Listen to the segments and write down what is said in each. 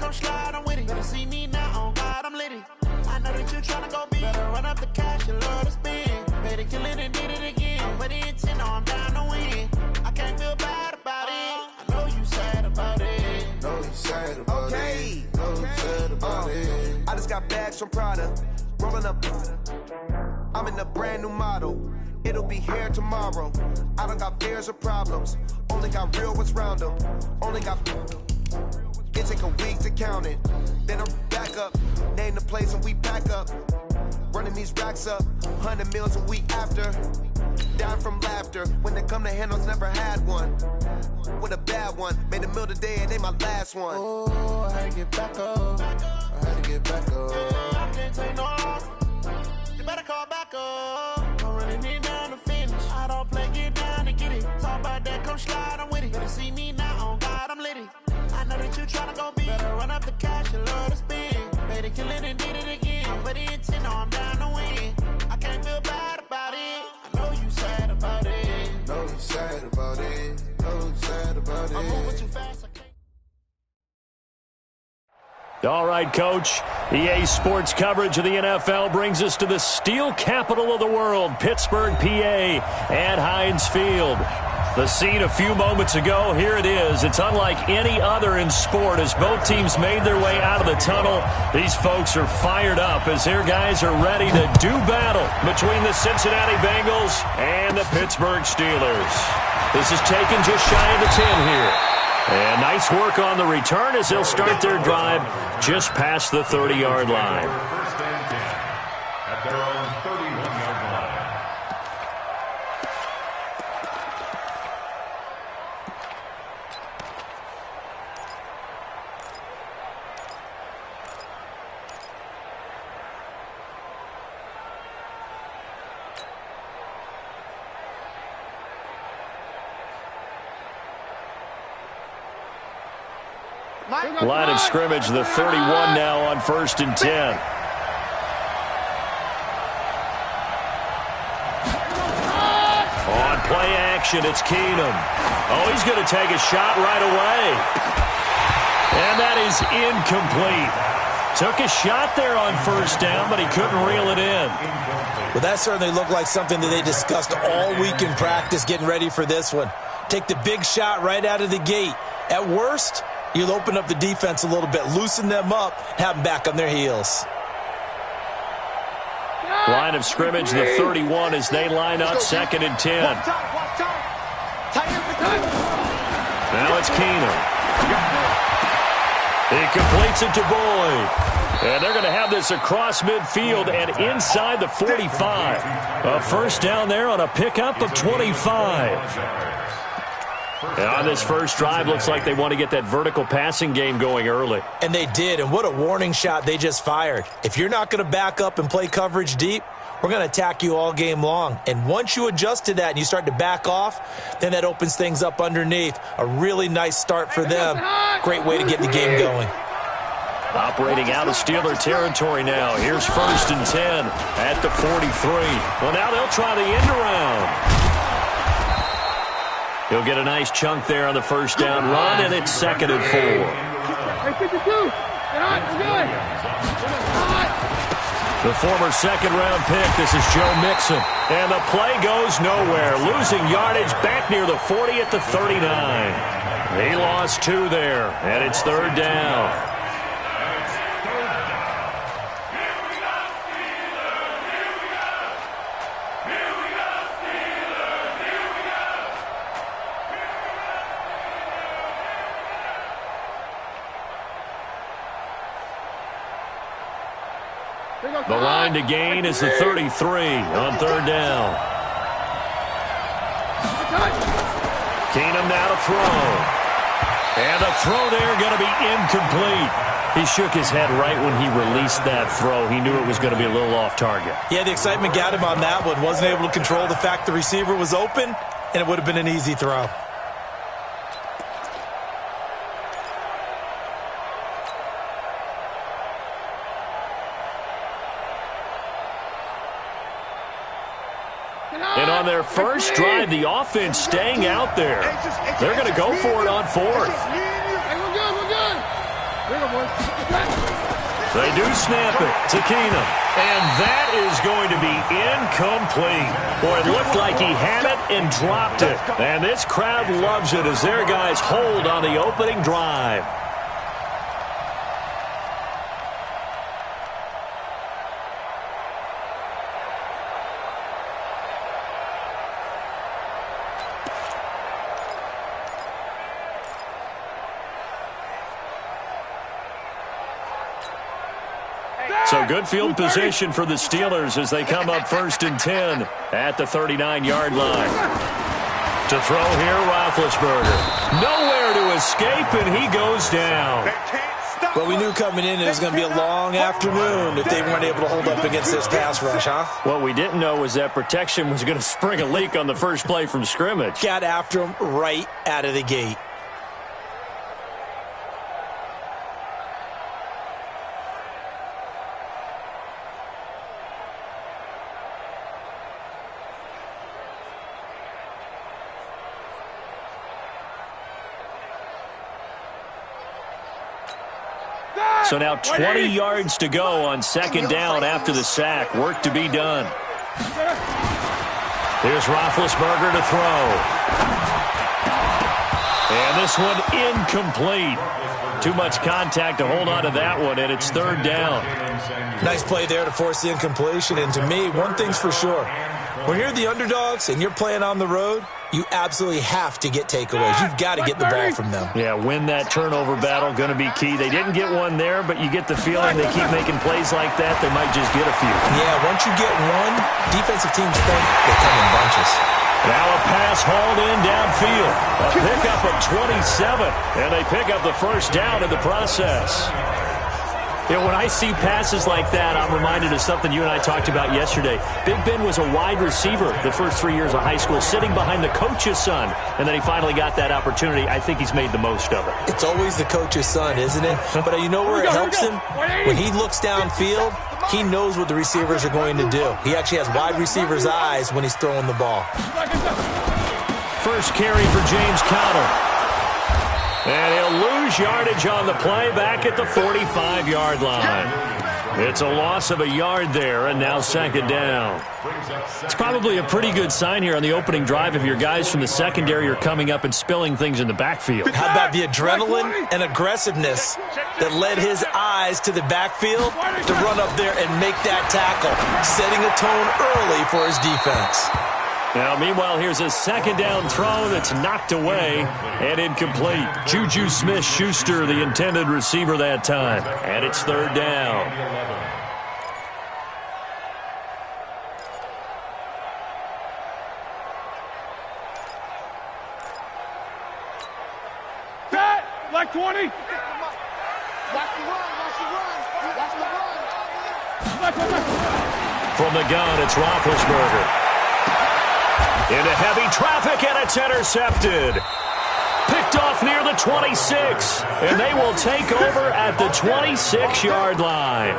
come slide, I'm with it. Better see me now, on God, I'm litty. I know that you tryna go big. Better run up the cash, you love to spend. Better kill it and did it again. I'm with the intent, no, I'm down to win. I can't feel bad about it. I know you sad about it. Know you sad about it. Know you sad about it. I just got bags from Prada. Rolling up. I'm in a brand new model. It'll be here tomorrow. I don't got fears or problems. Only got real ones round them. Only got. It take a week to count it. Then I'm back up. Name the place and we back up. Running these racks up. 100 meals a week after. Down from laughter. When they come to handles, never had one. With a bad one. Made a meal today and they my last one. Oh, I had to get back up. I had to get back up. I can't take no loss. You better call back up. I'm running it down to finish. I don't play, get down to get it. Talk about that, come slide, I'm with it. Better see me now, on God, I'm litty. I know that you tryna go big. Better run up the cash, you love to spend. Better kill it and did it again. I'm with the intent, no, I'm down to win. I can't feel bad about it. I know you sad about it. Know you sad about it. Know you sad about it. I'm moving too fast, I can't. All right, Coach. EA Sports coverage of the NFL brings us to the steel capital of the world, Pittsburgh, PA, at Heinz Field. The scene a few moments ago, here it is. It's unlike any other in sport as both teams made their way out of the tunnel. These folks are fired up as their guys are ready to do battle between the Cincinnati Bengals and the Pittsburgh Steelers. This is taken just shy of the 10 here. And nice work on the return as they'll start their drive just past the 30-yard line. First and 10 at their own 31-yard line. Line of scrimmage, the 31 now on 1st and 10. On play action, it's Keenum. Oh, he's going to take a shot right away. And that is incomplete. Took a shot there on 1st down, but he couldn't reel it in. Well, that certainly looked like something that they discussed all week in practice getting ready for this one. Take the big shot right out of the gate. At worst, you'll open up the defense a little bit, loosen them up, have them back on their heels. Line of scrimmage, the 31 as they line up 2nd and 10. Now it's Keenum. He completes it to Boyd. And they're going to have this across midfield and inside the 45. A 1st down there on a pickup of 25. And on this first drive, looks like they want to get that vertical passing game going early. And they did, and what a warning shot they just fired. If you're not going to back up and play coverage deep, we're going to attack you all game long. And once you adjust to that and you start to back off, then that opens things up underneath. A really nice start for them. Great way to get the game going. Operating out of Steeler territory now. Here's 1st and 10 at the 43. Well, now they'll try the end around. He'll get a nice chunk there on the 1st down run, and it's 2nd and 4. The former 2nd-round pick, this is Joe Mixon. And the play goes nowhere. Losing yardage back near the 40 at the 39. He lost 2 there, and it's 3rd down. The line to gain is the 33 on 3rd down. Keenum now to throw. And the throw there going to be incomplete. He shook his head right when he released that throw. He knew it was going to be a little off target. Yeah, the excitement got him on that one. Wasn't able to control the fact the receiver was open, and it would have been an easy throw. And on their first drive, the offense staying out there. They're going to go for it on 4th. They do snap it to Keenum. And that is going to be incomplete. Boy, it looked like he had it and dropped it. And this crowd loves it as their guys hold on the opening drive. So good field position for the Steelers as they come up 1st and 10 at the 39-yard line. To throw here, Roethlisberger. Nowhere to escape, and he goes down. Well, we knew coming in it was going to be a long afternoon if they weren't able to hold up against this pass rush, huh? What we didn't know was that protection was going to spring a leak on the first play from scrimmage. Got after him right out of the gate. So now 20 yards to go on 2nd down after the sack. Work to be done. Here's Roethlisberger to throw. And this one incomplete. Too much contact to hold on to that one, and it's 3rd down. Nice play there to force the incompletion. And to me, one thing's for sure. When you're the underdogs and you're playing on the road, you absolutely have to get takeaways. You've got to get the ball from them. Yeah, win that turnover battle, going to be key. They didn't get one there, but you get the feeling they keep making plays like that, they might just get a few. Yeah, once you get one, defensive teams think they come in bunches. Now a pass hauled in downfield. A pickup of 27, and they pick up the 1st down in the process. You know, when I see passes like that, I'm reminded of something you and I talked about yesterday. Big Ben was a wide receiver the first 3 years of high school, sitting behind the coach's son, and then he finally got that opportunity. I think he's made the most of it. It's always the coach's son, isn't it? But you know where it helps him? When he looks downfield, he knows what the receivers are going to do. He actually has wide receivers' eyes when he's throwing the ball. First carry for James Conner. And he'll lose yardage on the play back at the 45-yard line. It's a loss of a yard there, and now 2nd down. It's probably a pretty good sign here on the opening drive if your guys from the secondary are coming up and spilling things in the backfield. How about the adrenaline and aggressiveness that led his eyes to the backfield to run up there and make that tackle, setting a tone early for his defense. Now, meanwhile, here's a 2nd down throw that's knocked away and incomplete. Juju Smith-Schuster, the intended receiver that time. And it's 3rd down. Like 20. Watch the run. From the gun, it's Roethlisberger. Into heavy traffic, and it's intercepted. Picked off near the 26, and they will take over at the 26-yard line.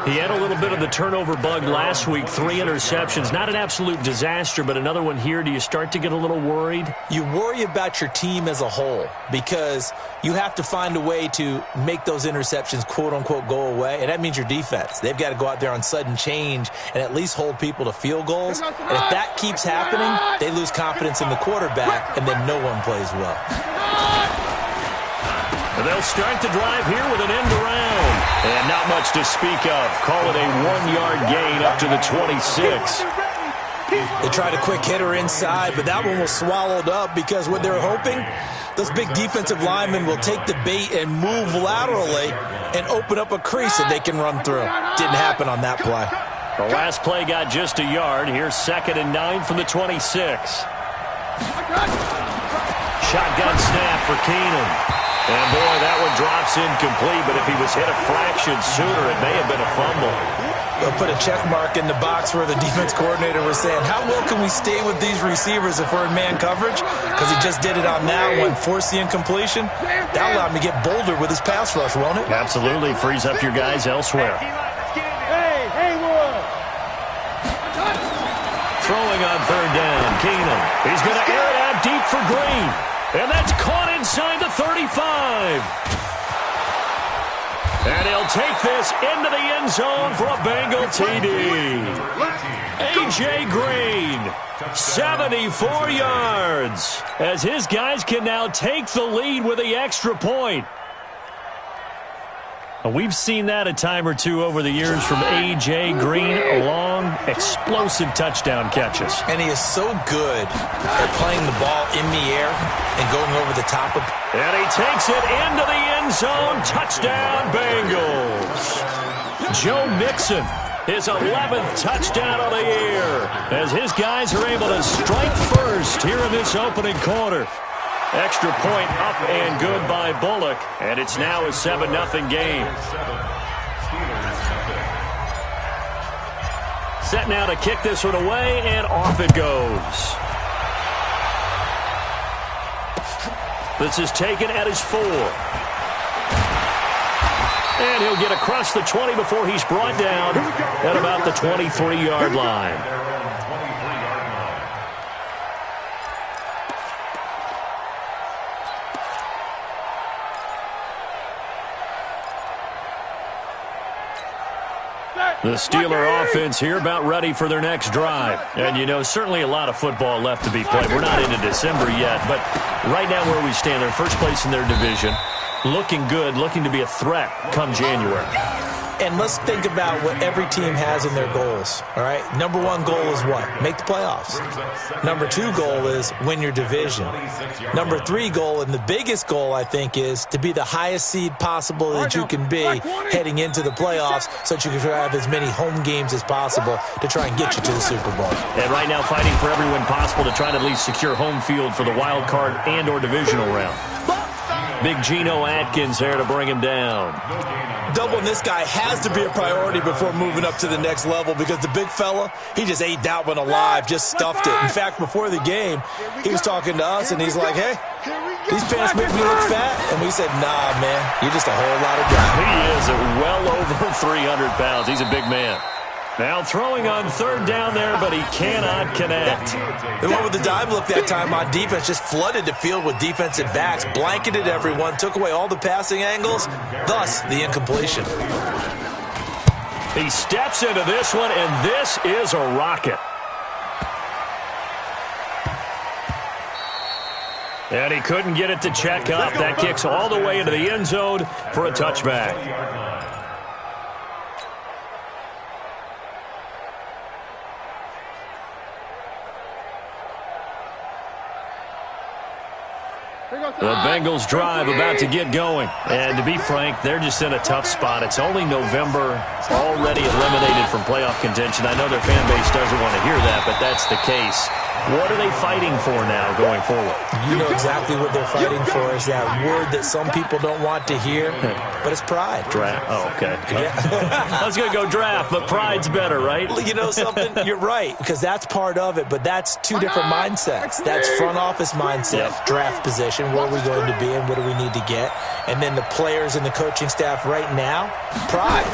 He had a little bit of the turnover bug last week, 3 interceptions. Not an absolute disaster, but another one here. Do you start to get a little worried? You worry about your team as a whole because you have to find a way to make those interceptions, quote-unquote, go away, and that means your defense. They've got to go out there on sudden change and at least hold people to field goals. And if that keeps happening, they lose confidence in the quarterback, and then no one plays well. And they'll start the drive here with an end around. And not much to speak of. Call it a 1-yard gain up to the 26. They tried a quick hitter inside, but that one was swallowed up because what they're hoping, those big defensive linemen will take the bait and move laterally and open up a crease that they can run through. Didn't happen on that play. The last play got just a yard. Here's 2nd and 9 from the 26. Shotgun snap for Keenum. And, boy, that one drops incomplete, but if he was hit a fraction sooner, it may have been a fumble. They'll put a check mark in the box where the defense coordinator was saying, how well can we stay with these receivers if we're in man coverage? Because he just did it on that one, forced the incompletion. That allowed him to get bolder with his pass rush, won't it? Absolutely. Frees up your guys elsewhere. Throwing on 3rd down, Keenum. He's going to air it out deep for Green. And that's caught inside the 35. And he'll take this into the end zone for a Bengal TD. A.J. Green, 74 yards, as his guys can now take the lead with the extra point. We've seen that a time or two over the years from A.J. Green, long, explosive touchdown catches. And he is so good at playing the ball in the air and going over the top of. And he takes it into the end zone. Touchdown, Bengals. Joe Mixon, his 11th touchdown of the year, as his guys are able to strike first here in this opening quarter. Extra point up and good by Bullock, and it's now a 7-0 game. Set now to kick this one away, and off it goes. This is taken at his 4. And he'll get across the 20 before he's brought down at about the 23-yard line. The Steeler offense here about ready for their next drive. And, you know, certainly a lot of football left to be played. We're not into December yet, but right now where we stand, they're first place in their division. Looking good, looking to be a threat come January. And let's think about what every team has in their goals, all right? Number 1 goal is what? Make the playoffs. Number 2 goal is win your division. Number 3 goal, and the biggest goal, I think, is to be the highest seed possible that you can be heading into the playoffs so that you can have as many home games as possible to try and get you to the Super Bowl. And right now fighting for every win possible to try to at least secure home field for the wild card and or divisional round. Big Geno Atkins there to bring him down. Doubling this guy has to be a priority before moving up to the next level because the big fella, he just ate that one alive, just stuffed it. In fact, before the game, he was talking to us, and he's like, hey, these pants make me look fat. And we said, nah, man, you're just a whole lot of guy. He is well over 300 pounds. He's a big man. Now throwing on 3rd down there, but he cannot connect. The one with the dive look that time on defense just flooded the field with defensive backs, blanketed everyone, took away all the passing angles, thus the incompletion. He steps into this one, and this is a rocket. And he couldn't get it to check up. That kicks all the way into the end zone for a touchback. The Bengals drive about to get going. And to be frank, they're just in a tough spot. It's only November, already eliminated from playoff contention. I know their fan base doesn't want to hear that, but that's the case. What are they fighting for now going forward? You know exactly what they're fighting for is that word that some people don't want to hear, but it's pride. Draft. Oh, okay. Yeah. I was going to go draft, but pride's better, right? You know something? You're right, because that's part of it, but that's 2 different mindsets. That's front office mindset, draft position, where are we going to be and what do we need to get? And then the players and the coaching staff right now, pride.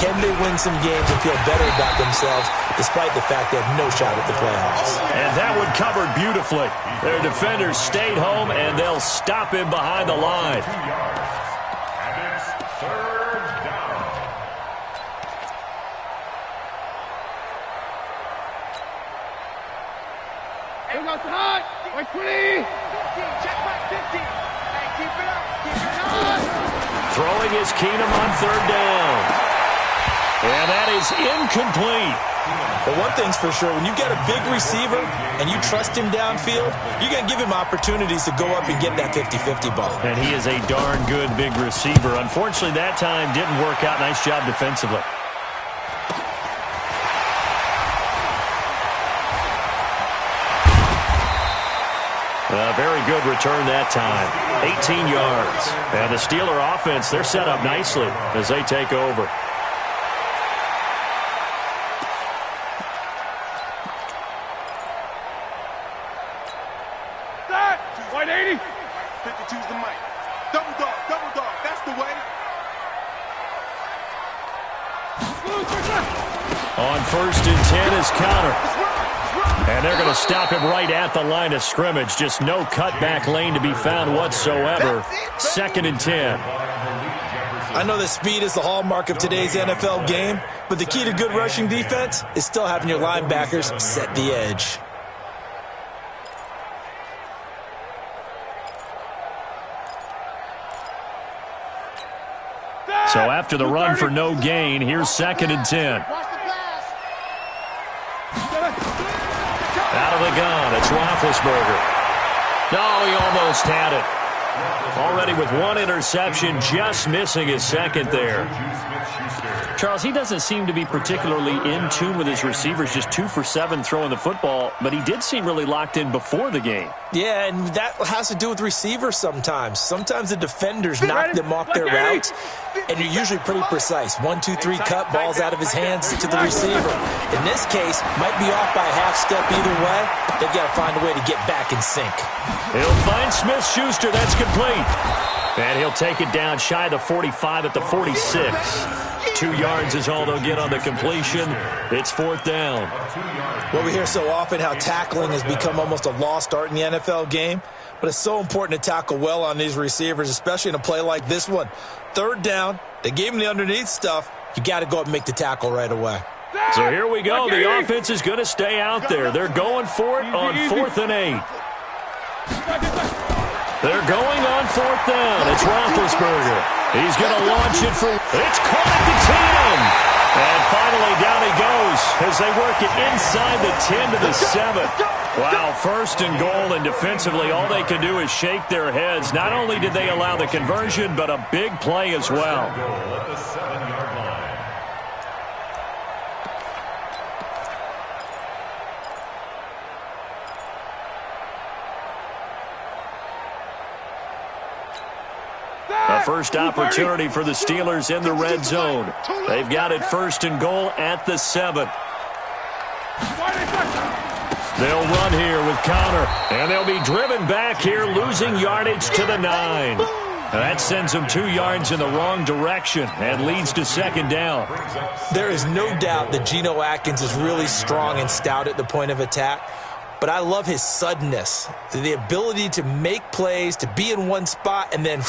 Can they win some games and feel better about themselves despite the fact they have no shot at the playoffs? And that one covered beautifully. Their defenders stayed home, and they'll stop him behind the line. And it's 3rd down. Here goes tonight. Like 20. Check back 50. Hey, keep it up. Keep it up. Throwing is Keenum on 3rd down. And that is incomplete. But one thing's for sure, when you get a big receiver and you trust him downfield, you're going to give him opportunities to go up and get that 50-50 ball. And he is a darn good big receiver. Unfortunately, that time didn't work out. Nice job defensively. A very good return that time. 18 yards. And the Steeler offense, they're set up nicely as they take over. White 80. 52's the mic. Double dog, that's the way. On 1st and 10 is Counter. And they're going to stop him right at the line of scrimmage. Just no cutback lane to be found whatsoever. 2nd and 10. I know that speed is the hallmark of today's NFL game, but the key to good rushing defense is still having your linebackers set the edge. So after the run for no gain, here's 2nd and 10. Out of the gun, it's Roethlisberger. No, he almost had it. Already with one interception, just missing his second there. Charles, he doesn't seem to be particularly in tune with his receivers, just 2 for 7 throwing the football, but he did seem really locked in before the game. Yeah, and that has to do with receivers sometimes. Sometimes the defenders knock them off their routes, and you're usually pretty precise. 1, 2, 3 cut, balls out of his hands to the receiver. In this case, might be off by a half step either way. They've got to find a way to get back in sync. He'll find Smith-Schuster. That's complete. And he'll take it down shy of the 45 at the 46. 2 yards is all they'll get on the completion. It's 4th down. Well, we hear so often how tackling has become almost a lost art in the NFL game, but it's so important to tackle well on these receivers, especially in a play like this one. 3rd down, they gave him the underneath stuff. You got to go up and make the tackle right away. So here we go. The offense is going to stay out there. They're going for it on 4th and 8. They're going on 4th down. It's Roethlisberger. He's going to launch it for... It's caught at the 10. And finally down he goes as they work it inside the 10 to the 7. Wow, 1st and goal, and defensively all they can do is shake their heads. Not only did they allow the conversion, but a big play as well. At the 7-yard line. A first opportunity for the Steelers in the red zone. They've got it 1st and goal at the 7. They'll run here with Connor, and they'll be driven back here, losing yardage to the 9. That sends them 2 yards in the wrong direction and leads to 2nd down. There is no doubt that Geno Atkins is really strong and stout at the point of attack, but I love his suddenness, the ability to make plays, to be in one spot, and then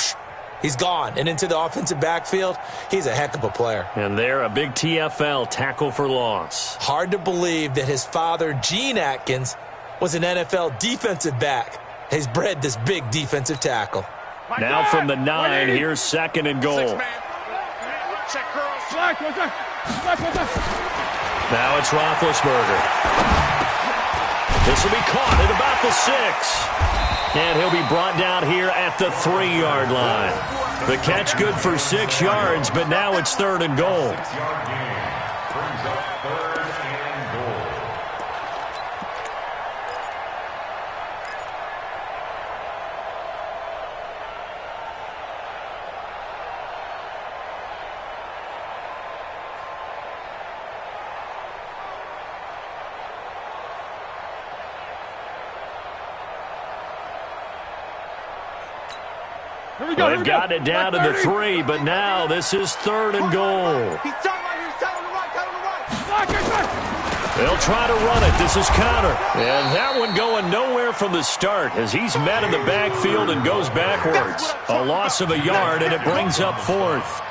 he's gone and into the offensive backfield. He's a heck of a player. And there, a big TFL, tackle for loss. Hard to believe that his father, Gene Atkins, was an NFL defensive back. He's bred this big defensive tackle. Now from the 9, here's 2nd and goal. Now it's Roethlisberger. This will be caught at about the 6. And he'll be brought down here at the 3-yard line. The catch good for 6 yards, but now it's 3rd and goal. They've got it down to the 3, but now this is 3rd and goal. They'll try to run it. This is Connor. And that one going nowhere from the start as he's met in the backfield and goes backwards. A loss of a yard, and it brings up 4th.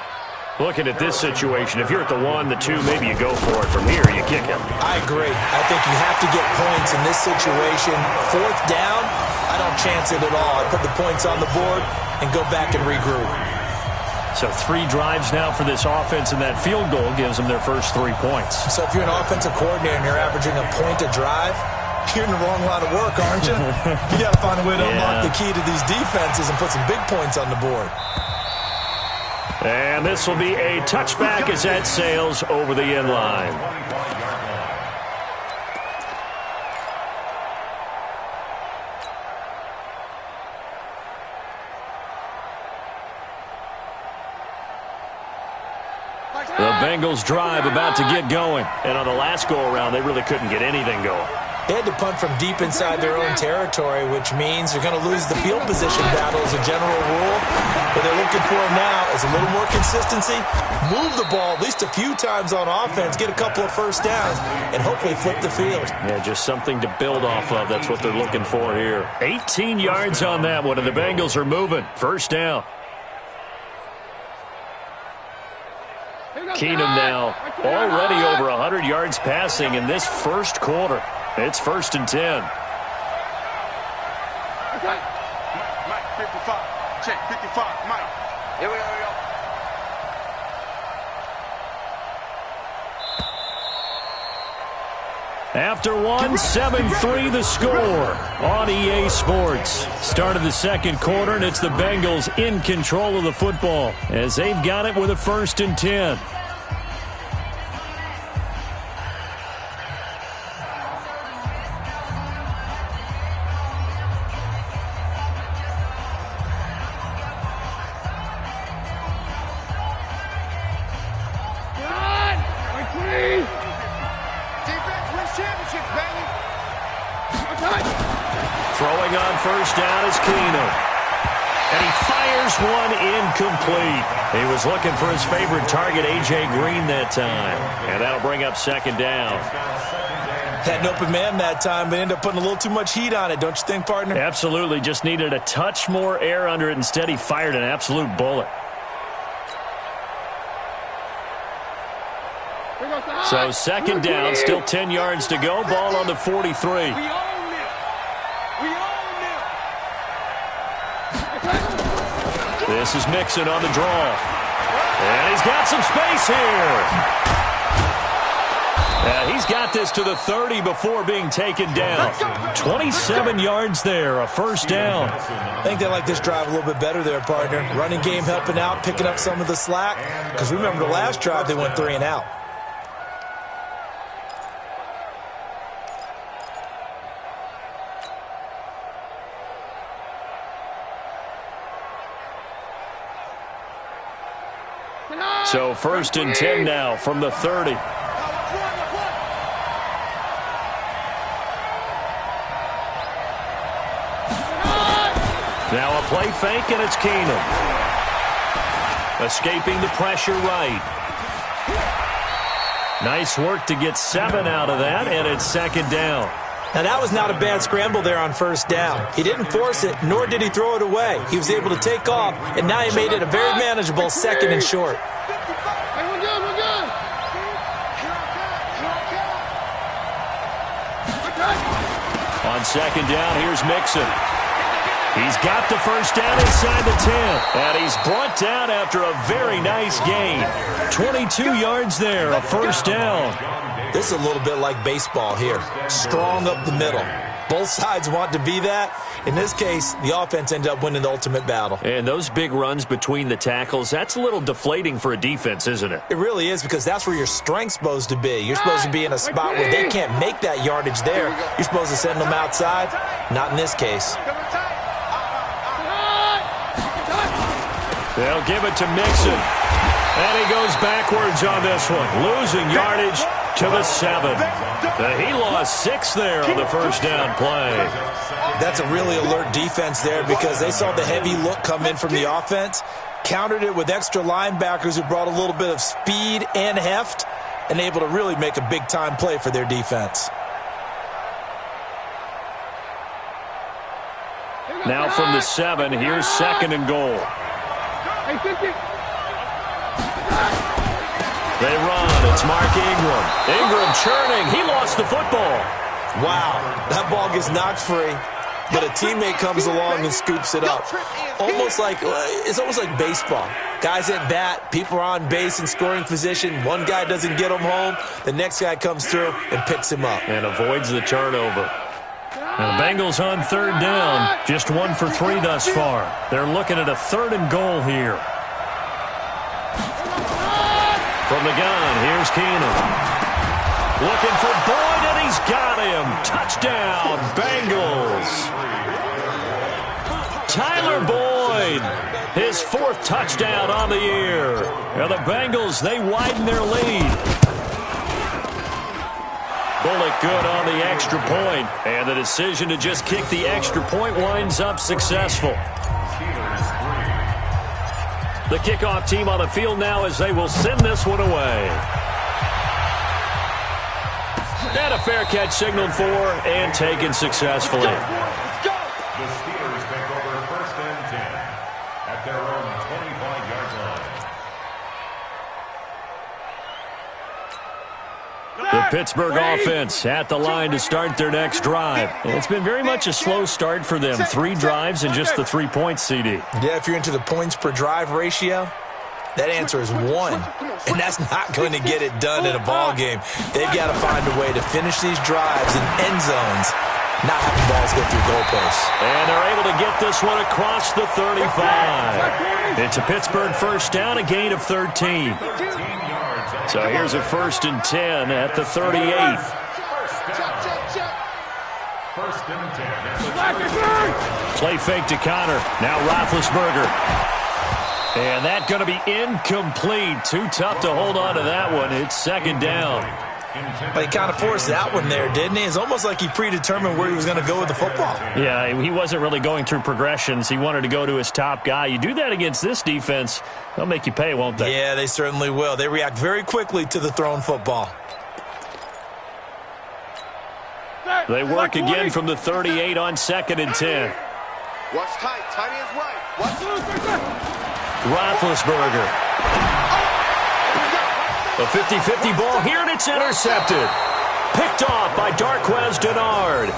Looking at this situation, if you're at the 1, the 2, maybe you go for it. From here, you kick it. I agree. I think you have to get points in this situation. 4th down, I don't chance it at all. I put the points on the board and go back and regroup. So 3 drives now for this offense, and that field goal gives them their first 3 points. So if you're an offensive coordinator and you're averaging a point a drive, you're in the wrong line of work, aren't you? You got to find a way to unlock the key to these defenses and put some big points on the board. And this will be a touchback as that sails over the end line. The Bengals drive about to get going. And on the last go-around, they really couldn't get anything going. They had to punt from deep inside their own territory, which means they're going to lose the field position battle as a general rule. What they're looking for now is a little more consistency, move the ball at least a few times on offense, get a couple of first downs, and hopefully flip the field. Yeah, just something to build off of. That's what they're looking for here. 18 yards on that one, and the Bengals are moving. First down. Keenum now already over 100 yards passing in this first quarter. It's 1st and 10. Mike, 55. Check, 55. Mike. Here we go. After one, 7-3 the score on EA Sports. Start of the second quarter, and it's the Bengals in control of the football as they've got it with a 1st and 10. Throwing on first down is Keenum. And he fires one incomplete. He was looking for his favorite target, A.J. Green, that time. And that'll bring up 2nd down. Had an open man that time, but ended up putting a little too much heat on it, don't you think, partner? Absolutely. Just needed a touch more air under it. Instead, he fired an absolute bullet. So 2nd down, still 10 yards to go. Ball on the 43. This is Mixon on the draw. And he's got some space here. He's got this to the 30 before being taken down. 27 yards there, a 1st down. I think they like this drive a little bit better there, partner. Running game helping out, picking up some of the slack. Because remember the last drive, they went 3 and out. So 1st and 10 now from the 30. Now a play fake, and it's Keenum. Escaping the pressure right. Nice work to get 7 out of that, and it's 2nd down. Now, that was not a bad scramble there on 1st down. He didn't force it, nor did he throw it away. He was able to take off, and now he made it a very manageable 2nd and short. On 2nd down, here's Mixon. He's got the 1st down inside the 10. And he's brought down after a very nice gain. 22 yards there, a 1st down. This is a little bit like baseball here. Strong up the middle. Both sides want to be that. In this case, the offense ended up winning the ultimate battle. And those big runs between the tackles, that's a little deflating for a defense, isn't it? It really is, because that's where your strength's supposed to be. You're supposed to be in a spot where they can't make that yardage there. You're supposed to send them outside. Not in this case. They'll give it to Mixon. And he goes backwards on this one. Losing yardage to the 7. He lost 6 there on the 1st down play. That's a really alert defense there, because they saw the heavy look come in from the offense, countered it with extra linebackers who brought a little bit of speed and heft, and able to really make a big-time play for their defense. Now from the 7, here's 2nd and goal. They run. It's Mark Ingram. Ingram churning. He lost the football. Wow. That ball gets knocked free, but a teammate comes along and scoops it up. It's almost like baseball. Guys at bat, people are on base in scoring position. One guy doesn't get him home. The next guy comes through and picks him up. And avoids the turnover. Now the Bengals on 3rd down. Just 1 for 3 thus far. They're looking at a 3rd and goal here. From the gun, here's Keenum. Looking for Boyd, and he's got him. Touchdown, Bengals. Tyler Boyd, his 4th touchdown on the year. Now the Bengals, they widen their lead. Bullock good on the extra point, and the decision to just kick the extra point winds up successful. The kickoff team on the field now as they will send this one away. And a fair catch signaled for and taken successfully. The Steelers take over 1st and 10 at their own 25-yard line. Pittsburgh offense at the line to start their next drive. It's been very much a slow start for them. 3 drives and just the 3 points, CD. Yeah, if you're into the points per drive ratio, that answer is 1. And that's not going to get it done in a ball game. They've got to find a way to finish these drives in end zones, not having balls go through goalposts. And they're able to get this one across the 35. It's a Pittsburgh first down, a gain of 13. So here's a 1st and 10 at the 38. First and 10. Play fake to Connor. Now Roethlisberger. And that's going to be incomplete. Too tough to hold on to that one. It's 2nd down. But he kind of forced that one there, didn't he? It's almost like he predetermined where he was going to go with the football. Yeah, he wasn't really going through progressions. He wanted to go to his top guy. You do that against this defense, they'll make you pay, won't they? Yeah, they certainly will. They react very quickly to the thrown football. They work again from the 38 on 2nd and 10. Watch tight. Tight is right. Watch. Roethlisberger. A 50-50 ball here, and it's intercepted. Picked off by Darqueze Dennard.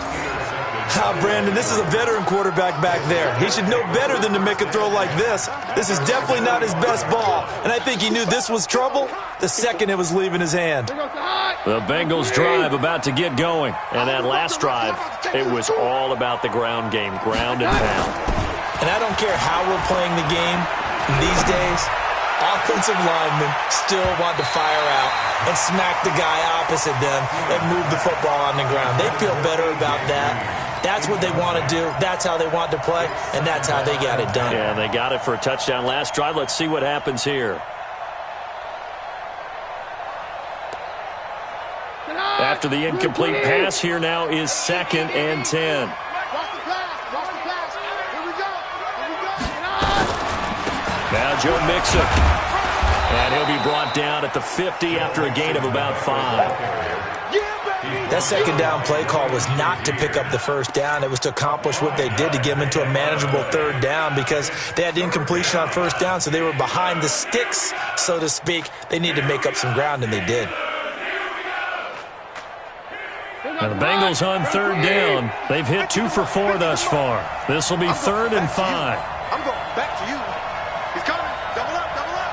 Brandon, this is a veteran quarterback back there. He should know better than to make a throw like this. This is definitely not his best ball, and I think he knew this was trouble the second it was leaving his hand. The Bengals drive about to get going, and that last drive, it was all about the ground game, ground and pound. And I don't care how we're playing the game these days, offensive linemen still want to fire out and smack the guy opposite them and move the football on the ground. They feel better about that. That's what they want to do. That's how they want to play, and that's how they got it done. Yeah, they got it for a touchdown last drive. Let's see what happens here. After the incomplete pass, here now is 2nd and 10. Now Joe Mixon. And he'll be brought down at the 50 after a gain of about 5. That 2nd down play call was not to pick up the 1st down. It was to accomplish what they did to get them into a manageable 3rd down because they had incompletion on 1st down, so they were behind the sticks, so to speak. They needed to make up some ground, and they did. Now the Bengals on 3rd down. They've hit 2 for 4 thus far. This will be 3rd and 5. I'm going back to you. He's coming. Double up, double up.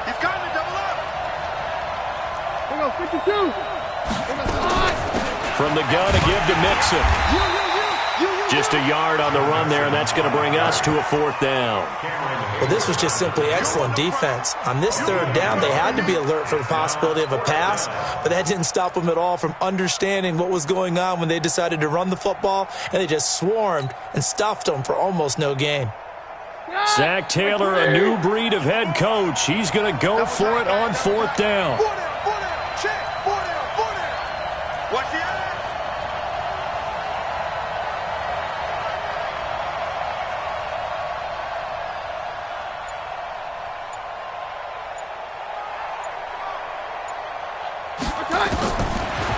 He's coming, double up. Here goes 52. From the gun to give to Mixon. Just a yard on the run there, and that's going to bring us to a 4th down. Well, this was just simply excellent defense. On this 3rd down, they had to be alert for the possibility of a pass, but that didn't stop them at all from understanding what was going on when they decided to run the football, and they just swarmed and stuffed them for almost no gain. Zach Taylor, a new breed of head coach. He's going to go for it on 4th down. Watch the eye.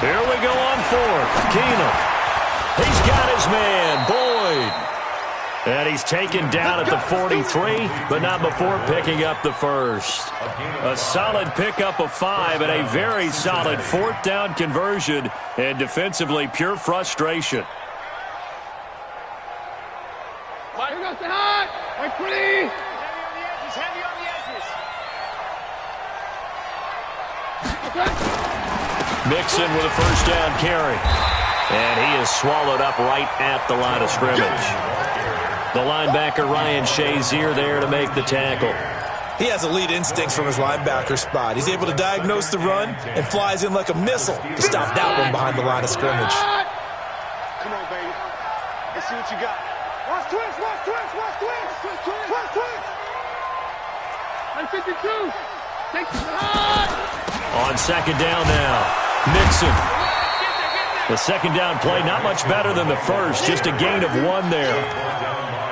Here we go on 4th. Keenum. He's got his man, Boyd. And he's taken down at the 43, but not before picking up the 1st. A solid pickup of 5 and a very solid 4th down conversion, and defensively pure frustration. Here goes the hot. Like 20. Heavy on the edges. Mixon with a 1st down carry. And he is swallowed up right at the line of scrimmage. The linebacker, Ryan Shazier, there to make the tackle. He has elite instincts from his linebacker spot. He's able to diagnose the run and flies in like a missile to stop that one behind the line of scrimmage. Come on, baby. Let's see what you got. Watch twist, watch twist, watch twist. Watch twist. Like 52. Takes the hot. On 2nd down now, Mixon. The 2nd down play, not much better than the 1st, just a gain of 1 there.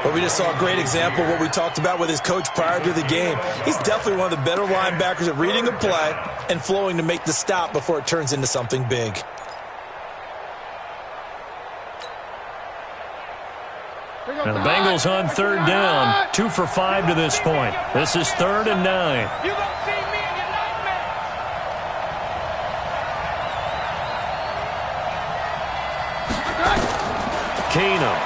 But we just saw a great example of what we talked about with his coach prior to the game. He's definitely one of the better linebackers at reading a play and flowing to make the stop before it turns into something big. And the Bengals on 3rd down, 2 for 5 to this point. This is 3rd and 9. Keenum.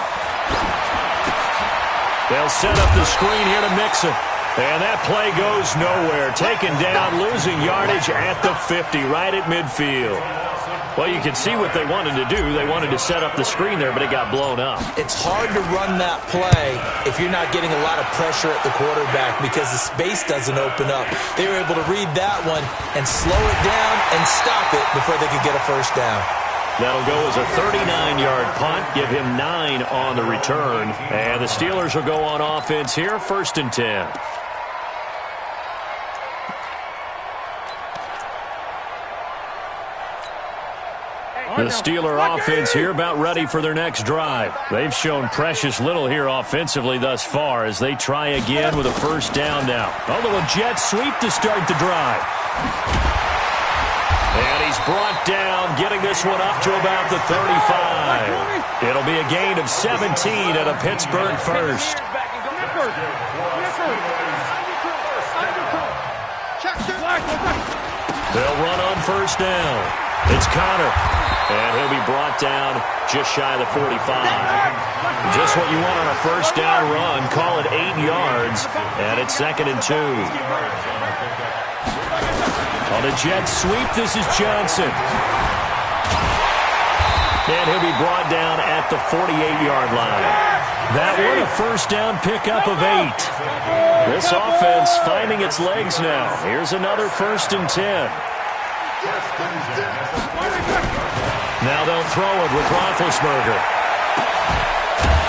They'll set up the screen here to Mixon. And that play goes nowhere. Taken down, losing yardage at the 50, right at midfield. Well, you can see what they wanted to do. They wanted to set up the screen there, but it got blown up. It's hard to run that play if you're not getting a lot of pressure at the quarterback because the space doesn't open up. They were able to read that one and slow it down and stop it before they could get a first down. That'll go as a 39-yard punt, give him 9 on the return. And the Steelers will go on offense here, 1st and 10. The Steeler offense here about ready for their next drive. They've shown precious little here offensively thus far as they try again with a first down now. A little jet sweep to start the drive. And he's brought down, getting this one up to about the 35. It'll be a gain of 17 at a Pittsburgh first. They'll run on first down. It's Connor. And he'll be brought down just shy of the 45. Just what you want on a first down run. Call it 8 yards. And it's 2nd and 2. On a jet sweep, this is Johnson. And he'll be brought down at the 48-yard line. That one, a first down pickup of 8. This offense finding its legs now. Here's another 1st and 10. Now they'll throw it with Roethlisberger.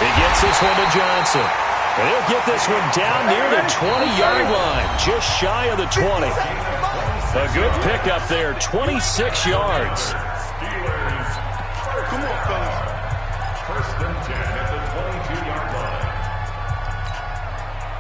He gets this one to Johnson. And he'll get this one down near the 20-yard line, just shy of the 20. A good pickup there, 26 yards. Come on, fellas. 1st and 10 at the 22-yard line.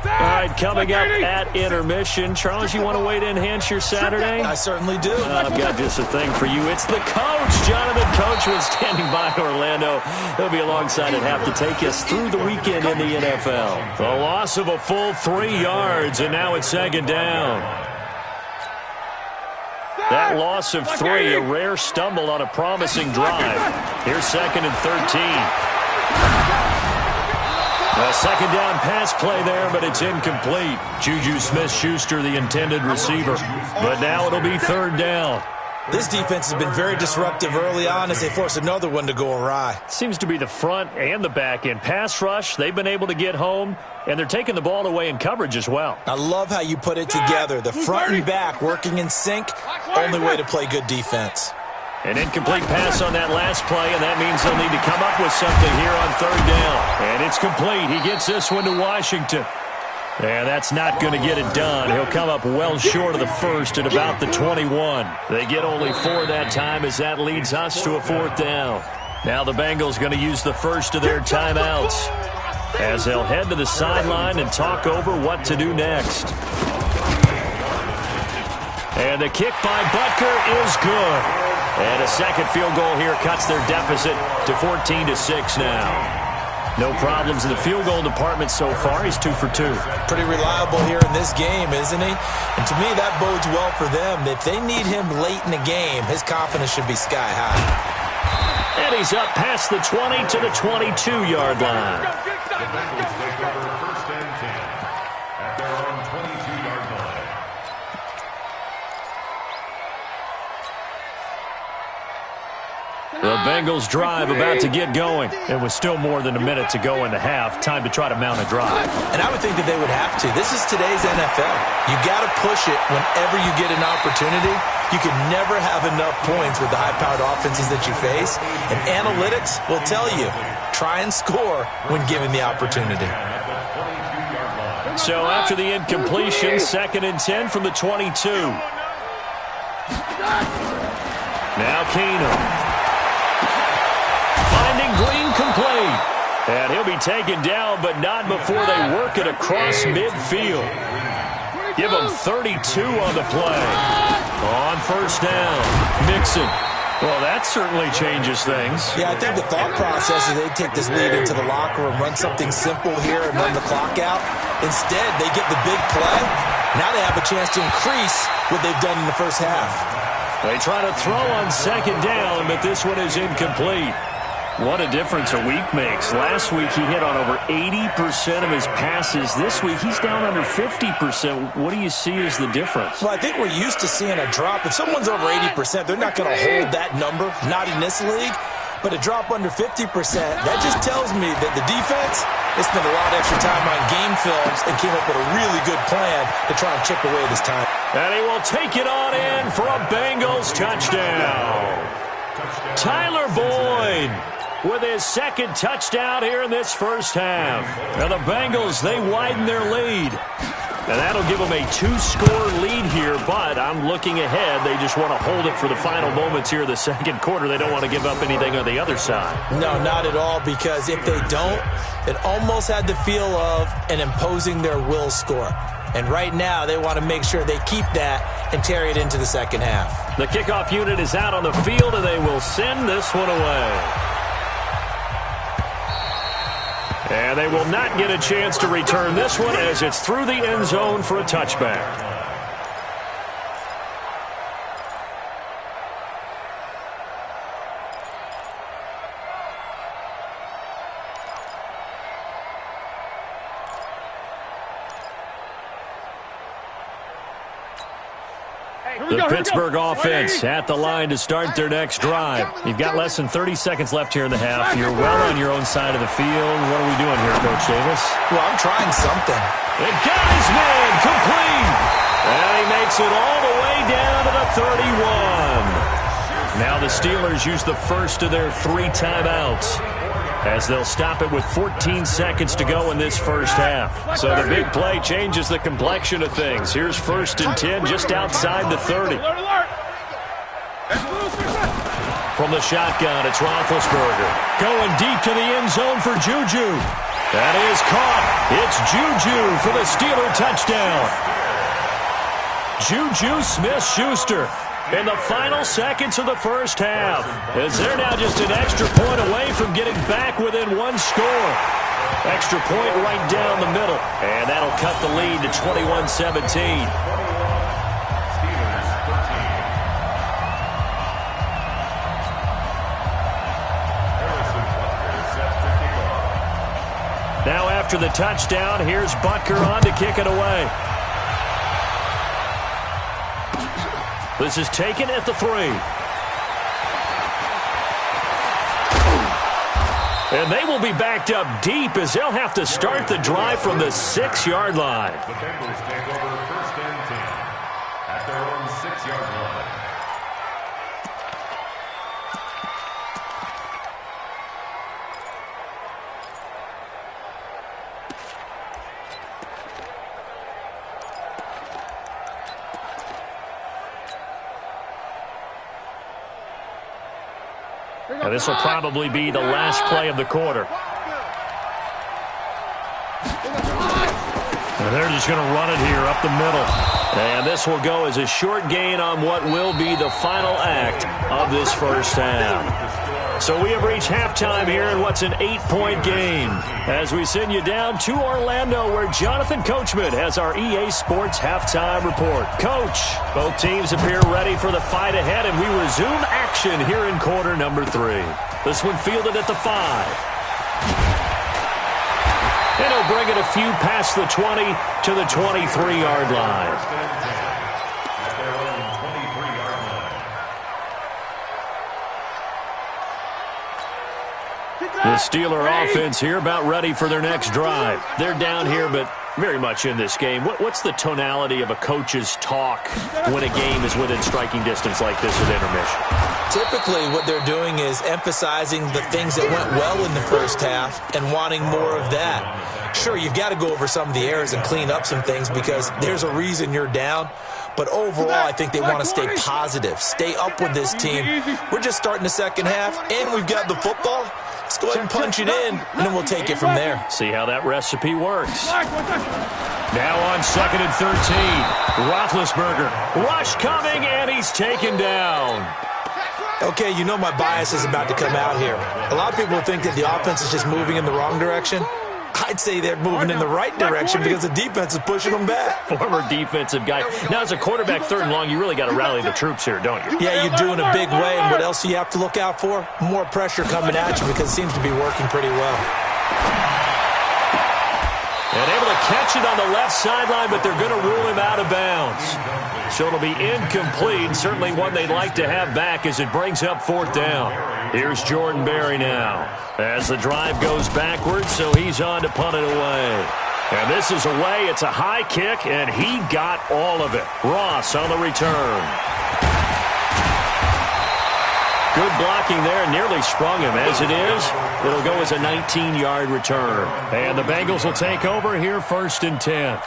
All right, coming up at intermission. Charles, you want to wait to enhance your Saturday? I certainly do. I've got just a thing for you. It's the coach. Jonathan Coachman standing by Orlando. He'll be alongside at half to take us through the weekend in the NFL. The loss of a full 3 yards, and now it's 2nd down. That loss of 3, a rare stumble on a promising drive. Here's 2nd and 13. A 2nd down pass play there, but it's incomplete. Juju Smith-Schuster, the intended receiver. But now it'll be 3rd down. This defense has been very disruptive early on as they force another one to go awry. Seems to be the front and the back end. Pass rush, they've been able to get home, and they're taking the ball away in coverage as well. I love how you put it together. The front and back working in sync, only way to play good defense. An incomplete pass on that last play, and that means they'll need to come up with something here on 3rd down. And it's complete. He gets this one to Washington. And that's not going to get it done. He'll come up well short of the first at about the 21. They get only 4 that time as that leads us to a 4th down. Now the Bengals going to use the first of their timeouts as they'll head to the sideline and talk over what to do next. And the kick by Butker is good. And a second field goal here cuts their deficit to 14-6 now. No problems in the field goal department so far. He's 2 for 2. Pretty reliable here in this game, isn't he? And to me, that bodes well for them. If they need him late in the game, his confidence should be sky high. And he's up past the 20 to the 22-yard line. The Bengals take over 1st and 10 at their own 22-yard line. The Bengals drive about to get going. It was still more than a minute to go in the half. Time to try to mount a drive. And I would think that they would have to. This is today's NFL. You got to push it whenever you get an opportunity. You can never have enough points with the high-powered offenses that you face. And analytics will tell you, try and score when given the opportunity. So after the incompletion, 2nd and 10 from the 22. Now Keenum. Finding Green complete. And he'll be taken down, but not before they work it across midfield. Give him 32 on the play. On first down, Mixon. Well, that certainly changes things. Yeah, I think the thought process is they take this lead into the locker room, run something simple here and run the clock out. Instead, they get the big play. Now they have a chance to increase what they've done in the first half. They try to throw on 2nd down, but this one is incomplete. What a difference a week makes. Last week he hit on over 80% of his passes. This week he's down under 50%. What do you see as the difference? Well, I think we're used to seeing a drop. If someone's over 80%, they're not going to hold that number, not in this league. But a drop under 50%, that just tells me that the defense, they spent a lot of extra time on game films and came up with a really good plan to try and chip away this time. And he will take it on in for a Bengals touchdown. Tyler Boyd with his second touchdown here in this first half. Now the Bengals, they widen their lead. And that'll give them a 2-score lead here, but I'm looking ahead. They just want to hold it for the final moments here of the second quarter. They don't want to give up anything on the other side. No, not at all, because if they don't, it almost had the feel of an imposing their will score. And right now, they want to make sure they keep that and carry it into the second half. The kickoff unit is out on the field, and they will send this one away. And they will not get a chance to return this one as it's through the end zone for a touchback. The Pittsburgh offense at the line to start their next drive. You've got less than 30 seconds left here in the half. You're well on your own side of the field. What are we doing here, Coach Davis? Well, I'm trying something. It got his man complete. And he makes it all the way down to the 31. Now the Steelers use the first of their 3 timeouts, as they'll stop it with 14 seconds to go in this first half. So the big play changes the complexion of things. Here's 1st and 10 just outside the 30. From the shotgun, it's Roethlisberger. Going deep to the end zone for Juju. That is caught. It's Juju for the Steeler touchdown. Juju Smith-Schuster in the final seconds of the first half, as they're now just an extra point away from getting back within 1 score. Extra point right down the middle, and that'll cut the lead to 21-17. Now after the touchdown, here's Butker on to kick it away. This is taken at the 3. And they will be backed up deep as they'll have to start the drive from the 6-yard line. The Bengals take over 1st and 10 at their own 6-yard line. Now this will probably be the last play of the quarter. And they're just going to run it here up the middle. And this will go as a short gain on what will be the final act of this first half. So we have reached halftime here in what's an 8-point game, as we send you down to Orlando, where Jonathan Coachman has our EA Sports halftime report. Coach, both teams appear ready for the fight ahead, and we resume action here in quarter number 3. This one fielded at the 5. And he'll bring it a few past the 20 to the 23-yard line. The Steeler offense here about ready for their next drive. They're down here, but very much in this game. What's the tonality of a coach's talk when a game is within striking distance like this at intermission? Typically, what they're doing is emphasizing the things that went well in the first half and wanting more of that. Sure, you've got to go over some of the errors and clean up some things because there's a reason you're down. But overall, I think they want to stay positive, stay up with this team. We're just starting the second half, and we've got the football. Let's go ahead and punch it in, and then we'll take it from there. See how that recipe works. Now on 2nd and 13, Roethlisberger. Rush coming, and he's taken down. Okay, you know my bias is about to come out here. A lot of people think that the offense is just moving in the wrong direction. I'd say they're moving in the right direction because the defense is pushing them back. Former defensive guy. Now, as a quarterback, 3rd and long, you really got to rally the troops here, don't you? Yeah, you do in a big way. And what else do you have to look out for? More pressure coming at you because it seems to be working pretty well. And able to catch it on the left sideline, but they're going to rule him out of bounds. So it'll be incomplete. Certainly one they'd like to have back as it brings up 4th down. Here's Jordan Berry now as the drive goes backwards, so he's on to punt it away. And this is away. It's a high kick, and he got all of it. Ross on the return. Good blocking there, nearly sprung him. As it is, it'll go as a 19-yard return. And the Bengals will take over here 1st and 10.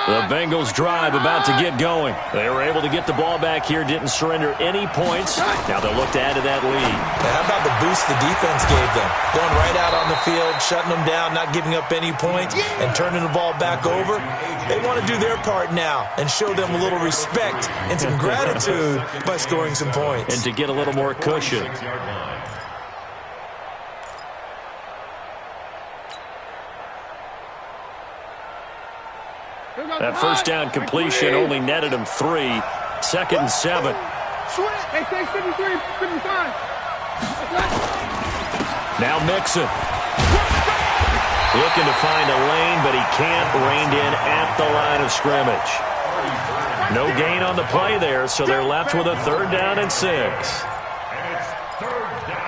The Bengals drive about to get going. They were able to get the ball back here, didn't surrender any points. Now they'll look to add to that lead. How about the boost the defense gave them? Going right out on the field, shutting them down, not giving up any points, and turning the ball back over. They want to do their part now and show them a little respect and some gratitude by scoring some points. And to get a little more cushion. That first down completion only netted him 3. 2nd and 7. Hey, 53, 55. Now Mixon. Looking to find a lane, but he can't. Reined in at the line of scrimmage. No gain on the play there, so they're left with a 3rd down and 6. And it's 3rd down.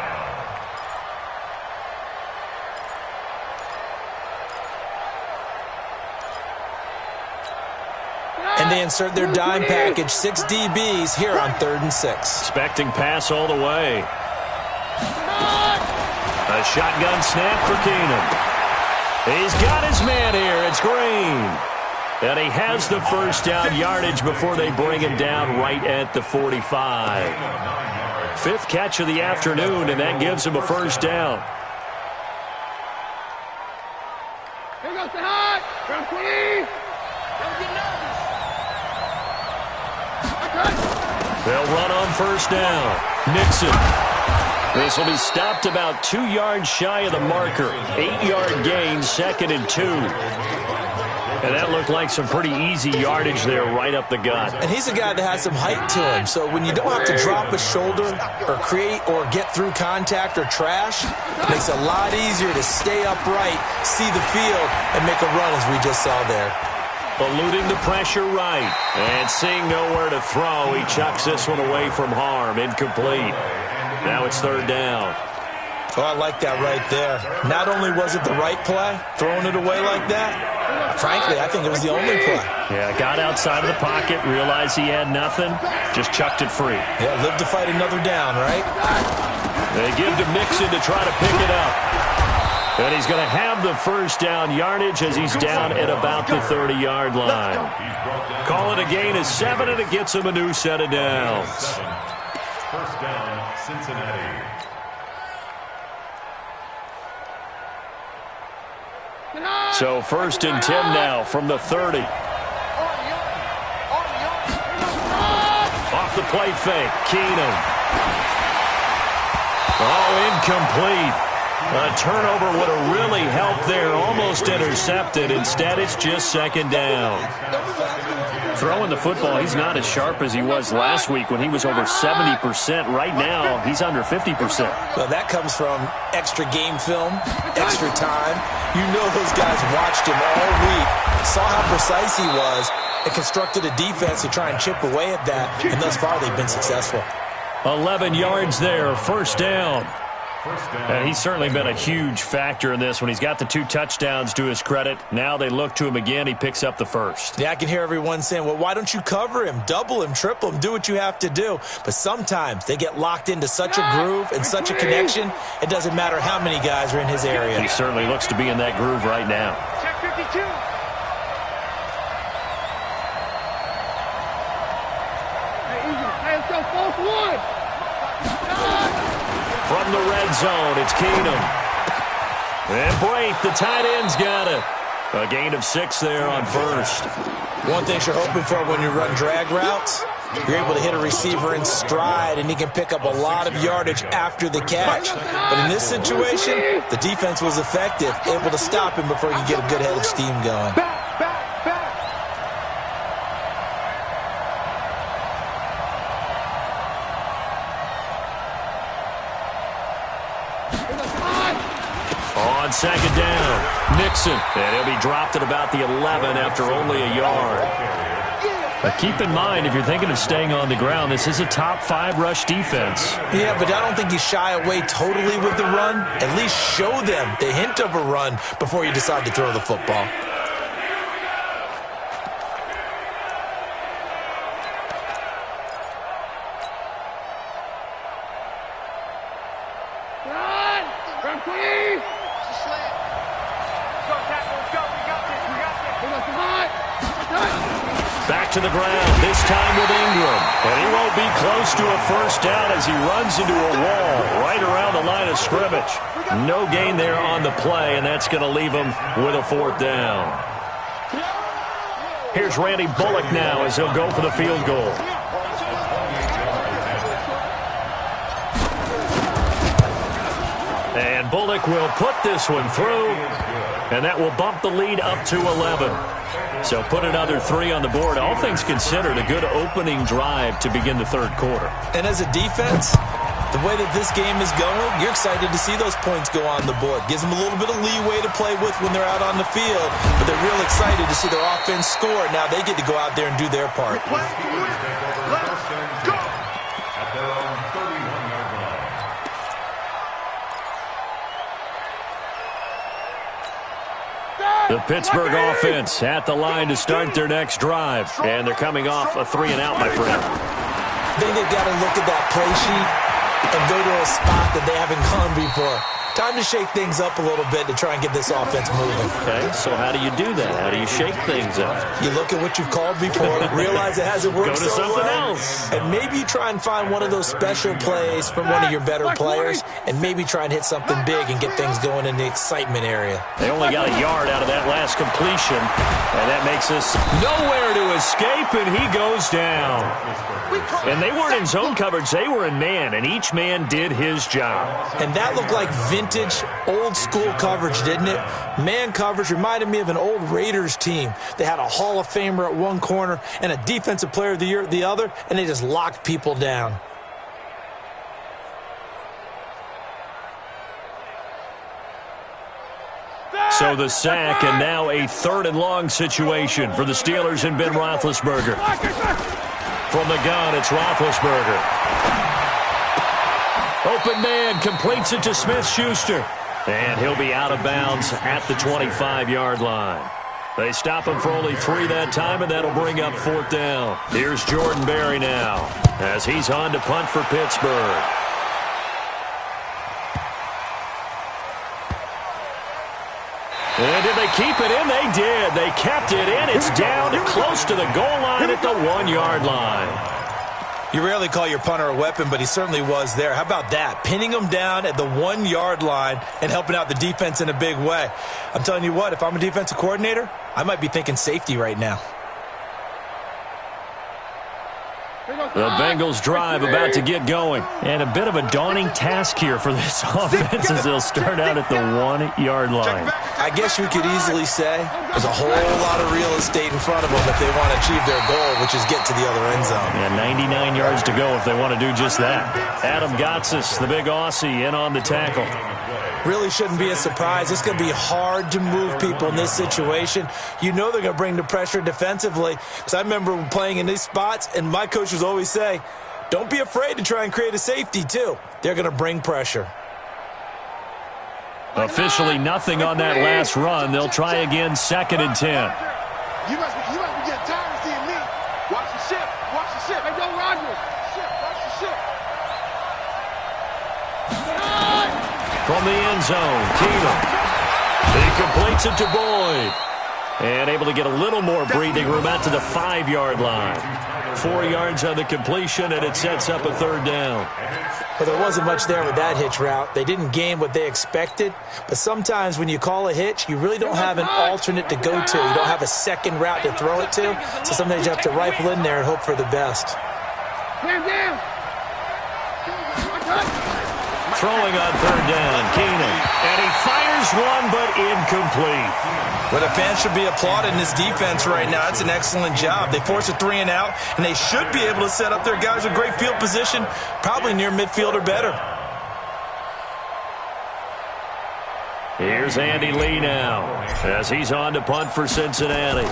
And they insert their dime package, 6 DBs here on 3rd and 6. Expecting pass all the way. A shotgun snap for Keenum. He's got his man here. It's Green. And he has the first down yardage before they bring him down right at the 45. 5th catch of the afternoon, and that gives him a first down. Here goes the hot. Round 20. They'll run on first down. Nixon. This will be stopped about 2 yards shy of the marker. 8-yard gain, 2nd and 2. And that looked like some pretty easy yardage there right up the gut. And he's a guy that has some height to him. So when you don't have to drop a shoulder or create or get through contact or trash, it makes it a lot easier to stay upright, see the field, and make a run as we just saw there. Eluding the pressure right. And seeing nowhere to throw, he chucks this one away from harm. Incomplete. Now it's 3rd down. Oh, I like that right there. Not only was it the right play, throwing it away like that, frankly, I think it was the only play. Yeah, got outside of the pocket, realized he had nothing, just chucked it free. Yeah, live to fight another down, right? They give to Mixon to try to pick it up. And he's going to have the first down yardage as he's down at about the 30-yard line. Call it a gain of 7, and it gets him a new set of downs. First down, Cincinnati. So 1st and 10 now from the 30. Off the play fake, Keenum. Oh, incomplete. A turnover would have really helped there. Almost intercepted. Instead, it's just 2nd down. Throwing the football, he's not as sharp as he was last week when he was over 70%. Right now, he's under 50%. Well, that comes from extra game film, extra time. You know those guys watched him all week, saw how precise he was, and constructed a defense to try and chip away at that. And thus far, they've been successful. 11 yards there, first down. And he's certainly been a huge factor in this when he's got the 2 touchdowns to his credit. Now they look to him again. He picks up the first. Yeah, I can hear everyone saying, well, why don't you cover him, double him, triple him, do what you have to do. But sometimes they get locked into such a groove and such a connection, it doesn't matter how many guys are in his area. He certainly looks to be in that groove right now. Check 52. Hey, easy. Hey, let's go. 4th 1. From the red zone, it's Keenum. And Brate, the tight end's got it. A gain of 6 there on first. One thing you're hoping for when you run drag routes, You're able to hit a receiver in stride, and he can pick up a lot of yardage after the catch. But in this situation, the defense was effective, able to stop him before he could get a good head of steam going. On second down, Mixon. And he'll be dropped at about the 11 after only a yard. But keep in mind, if you're thinking of staying on the ground, this is a top 5 rush defense. Yeah, but I don't think you shy away totally with the run. At least show them the hint of a run before you decide to throw the football. Back to the ground, this time with Ingram. And he won't be close to a first down as he runs into a wall right around the line of scrimmage. No gain there on the play, and that's going to leave him with a 4th down. Here's Randy Bullock now as he'll go for the field goal. And Bullock will put this one through, and that will bump the lead up to 11. So put another 3 on the board. All things considered, a good opening drive to begin the 3rd quarter. And as a defense, the way that this game is going, you're excited to see those points go on the board. Gives them a little bit of leeway to play with when they're out on the field, but they're real excited to see their offense score. Now they get to go out there and do their part. Let's go! At their own 31-yard line. The Pittsburgh offense at the line to start their next drive. And they're coming off a 3-and-out, my friend. I think they've got to look at that play sheet and go to a spot that they haven't gone before. Time to shake things up a little bit to try and get this offense moving. Okay, so how do you do that? How do you shake things up? You look at what you've called before, realize it hasn't worked Go to so something well, else. and maybe you try and find one of those special plays from one of your better players, and maybe try and hit something big and get things going in the excitement area. They only got a yard out of that last completion, and that makes us nowhere to escape, and he goes down. And they weren't in zone coverage, they were in man, and each man did his job. And that looked like vintage, old-school coverage, didn't it? Man coverage reminded me of an old Raiders team. They had a Hall of Famer at one corner and a Defensive Player of the Year at the other, and they just locked people down. So the sack, and now a 3rd-and-long situation for the Steelers and Ben Roethlisberger. From the gun, it's Roethlisberger. Open man, completes it to Smith-Schuster. And he'll be out of bounds at the 25-yard line. They stop him for only 3 that time, and that'll bring up 4th down. Here's Jordan Berry now as he's on to punt for Pittsburgh. And did they keep it in? They did. They kept it in. It's down to close to the goal line at the 1-yard line. You rarely call your punter a weapon, but he certainly was there. How about that? Pinning him down at the 1-yard line and helping out the defense in a big way. I'm telling you what, if I'm a defensive coordinator, I might be thinking safety right now. The Bengals drive about to get going. And a bit of a daunting task here for this offense as they'll start out at the 1-yard line. I guess you could easily say there's a whole lot of real estate in front of them if they want to achieve their goal, which is get to the other end zone. And 99 yards to go if they want to do just that. Adam Gotsis, the big Aussie, in on the tackle. Really shouldn't be a surprise. It's going to be hard to move people in this situation. You know they're going to bring the pressure defensively. Because I remember playing in these spots, and my coach would always say, don't be afraid to try and create a safety, too. They're going to bring pressure. Officially nothing on that last run. They'll try again, 2nd and 10. You must be getting tired of seeing me. Watch the ship. Watch the ship. Hey, go Rodgers. Watch the ship. From the end zone, Keenum. He completes it to Boyd. And able to get a little more breathing room out to the 5-yard line. 4 yards on the completion, and it sets up a 3rd down. Well, there wasn't much there with that hitch route. They didn't gain what they expected. But sometimes when you call a hitch, you really don't have an alternate to go to. You don't have a second route to throw it to. So sometimes you have to rifle in there and hope for the best. Hands down. Throwing on third down, Keenum. And he fires one, but incomplete. Well, the fans should be applauding this defense right now. It's an excellent job. They forced a 3 and out, and they should be able to set up their guys with great field position, probably near midfield or better. Here's Andy Lee now as he's on to punt for Cincinnati.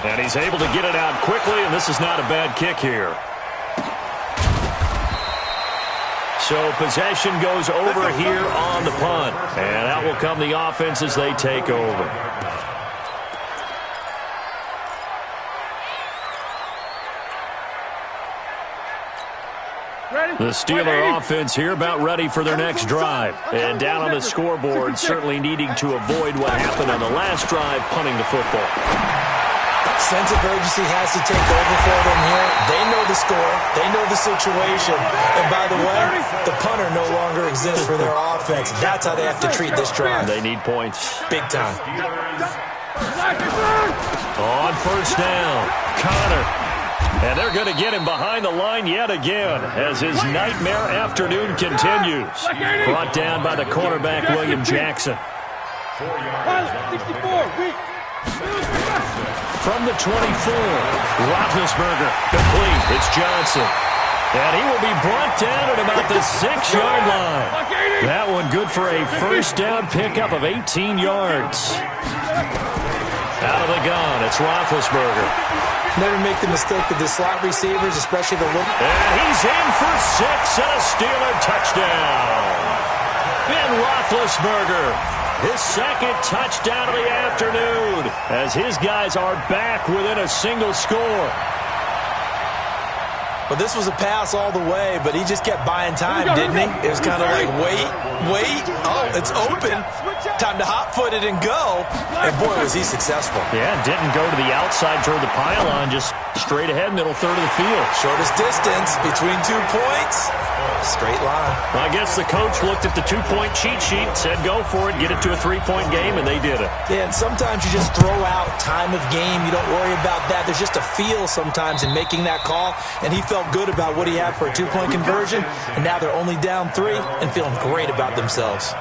And he's able to get it out quickly, and this is not a bad kick here. So possession goes over here on the punt. And out will come the offense as they take over. The Steeler offense here about ready for their next drive. And down on the scoreboard, certainly needing to avoid what happened on the last drive, punting the football. Sense of urgency has to take over for them here. They know the score. They know the situation. And by the way, the punter no longer exists for their offense. That's how they have to treat this drive. They need points. Big time. On first down, Connor. And they're going to get him behind the line yet again as his nightmare afternoon continues. Brought down by the cornerback, William Jackson. 64. From the 24, Roethlisberger, complete. It's Johnson. And he will be brought down at about the 6-yard line. That one good for a first down pickup of 18 yards. Out of the gun, it's Roethlisberger. Never make the mistake of the slot receivers, especially the look. And he's in for 6 and a Steeler touchdown. Ben Roethlisberger. His second touchdown of the afternoon as his guys are back within a single score. Well, this was a pass all the way, but he just kept buying time, didn't he? It was kind of like, wait. Oh, it's open. Time to hot-foot it and go. And, boy, was he successful. Yeah, didn't go to the outside toward the pylon, just straight ahead, middle third of the field. Shortest distance between 2 points. Straight line. Well, I guess the coach looked at the 2-point cheat sheet, said go for it, get it to a 3-point game, and they did it. Yeah, and sometimes you just throw out time of game. You don't worry about that. There's just a feel sometimes in making that call, and he felt good about what he had for a 2-point conversion, and now they're only down 3 and feeling great about themselves.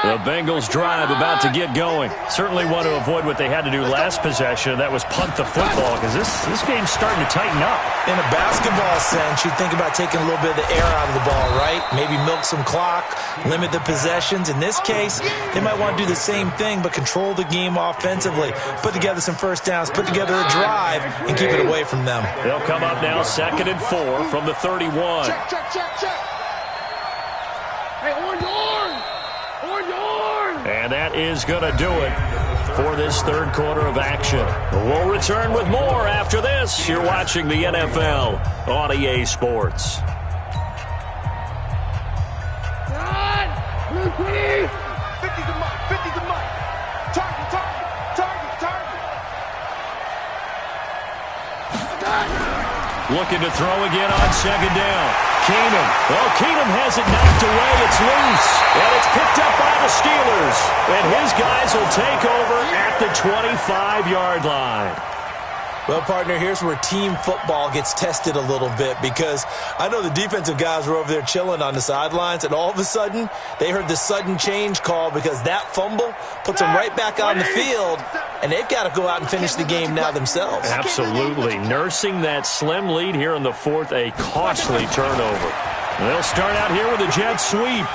The Bengals drive about to get going. Certainly want to avoid what they had to do last possession. That was punt the football because this game's starting to tighten up. In a basketball sense, you think about taking a little bit of the air out of the ball, right? Maybe milk some clock, limit the possessions. In this case, they might want to do the same thing but control the game offensively. Put together some first downs, put together a drive, and keep it away from them. They'll come up now 2nd and 4 from the 31. Check. Hey, orange. And that is going to do it for this third quarter of action. We'll return with more after this. You're watching the NFL on EA Sports. Blue 20. 50's a mark. 50's a mark. Target. Looking to throw again on 2nd down. Keenum. Well, Keenum has it knocked away. It's loose. And it's picked up by the Steelers. And his guys will take over at the 25-yard line. Well, partner, here's where team football gets tested a little bit because I know the defensive guys were over there chilling on the sidelines, and all of a sudden they heard the sudden change call because that fumble puts them right back on the field, and they've got to go out and finish the game now themselves. Absolutely. Nursing that slim lead here in the 4th, a costly turnover. They'll start out here with a jet sweep.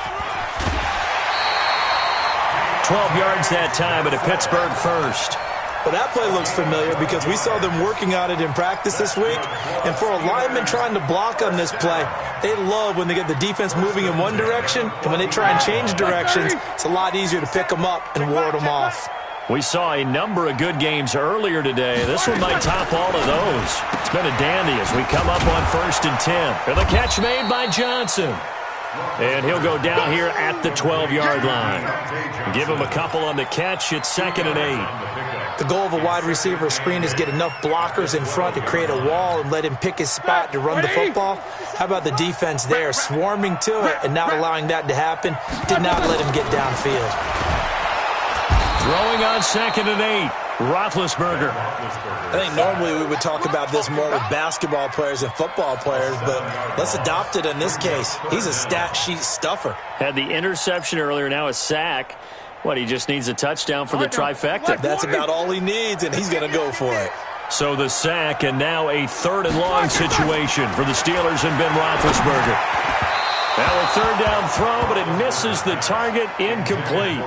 12 yards that time, but a Pittsburgh first. Well, that play looks familiar because we saw them working on it in practice this week. And for a lineman trying to block on this play, they love when they get the defense moving in one direction. And when they try and change directions, it's a lot easier to pick them up and ward them off. We saw a number of good games earlier today. This one might top all of those. It's been a dandy as we come up on 1st and 10. And the catch made by Johnson. And he'll go down here at the 12-yard line. Give him a couple on the catch. It's 2nd and 8. The goal of a wide receiver screen is get enough blockers in front to create a wall and let him pick his spot to run the football. How about the defense there, swarming to it and not allowing that to happen? Did not let him get downfield. Throwing on 2nd and 8. Roethlisberger. I think normally we would talk about this more with basketball players and football players, but let's adopt it in this case. He's a stat sheet stuffer. Had the interception earlier, now a sack. What, he just needs a touchdown for the trifecta. That's about all he needs, and he's going to go for it. So the sack, and now a 3rd and long situation for the Steelers and Ben Roethlisberger. Now a 3rd down throw, but it misses the target, incomplete.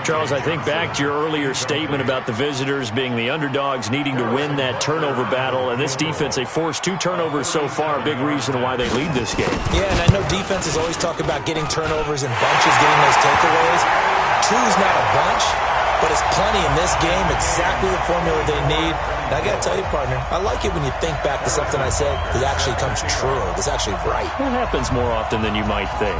Charles, I think back to your earlier statement about the visitors being the underdogs needing to win that turnover battle, and this defense, they forced 2 turnovers so far, a big reason why they lead this game. Yeah, and I know defenses always talk about getting turnovers in bunches, getting those takeaways. 2's not a bunch, but it's plenty in this game, exactly the formula they need. And I got to tell you, partner, I like it when you think back to something I said that actually comes true. That's actually right. It happens more often than you might think.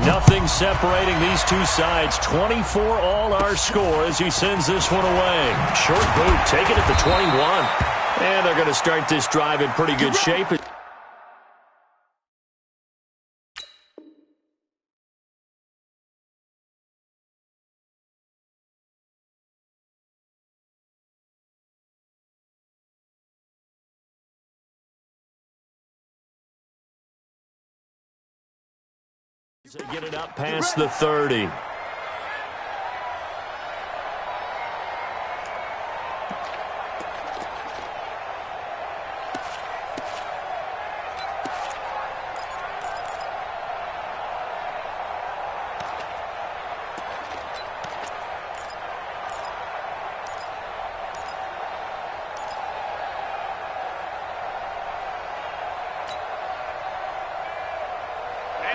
Nothing separating these two sides. 24 all our score as he sends this one away. Short boot, take it at the 21. And they're going to start this drive in pretty good shape. They get it up past the 30.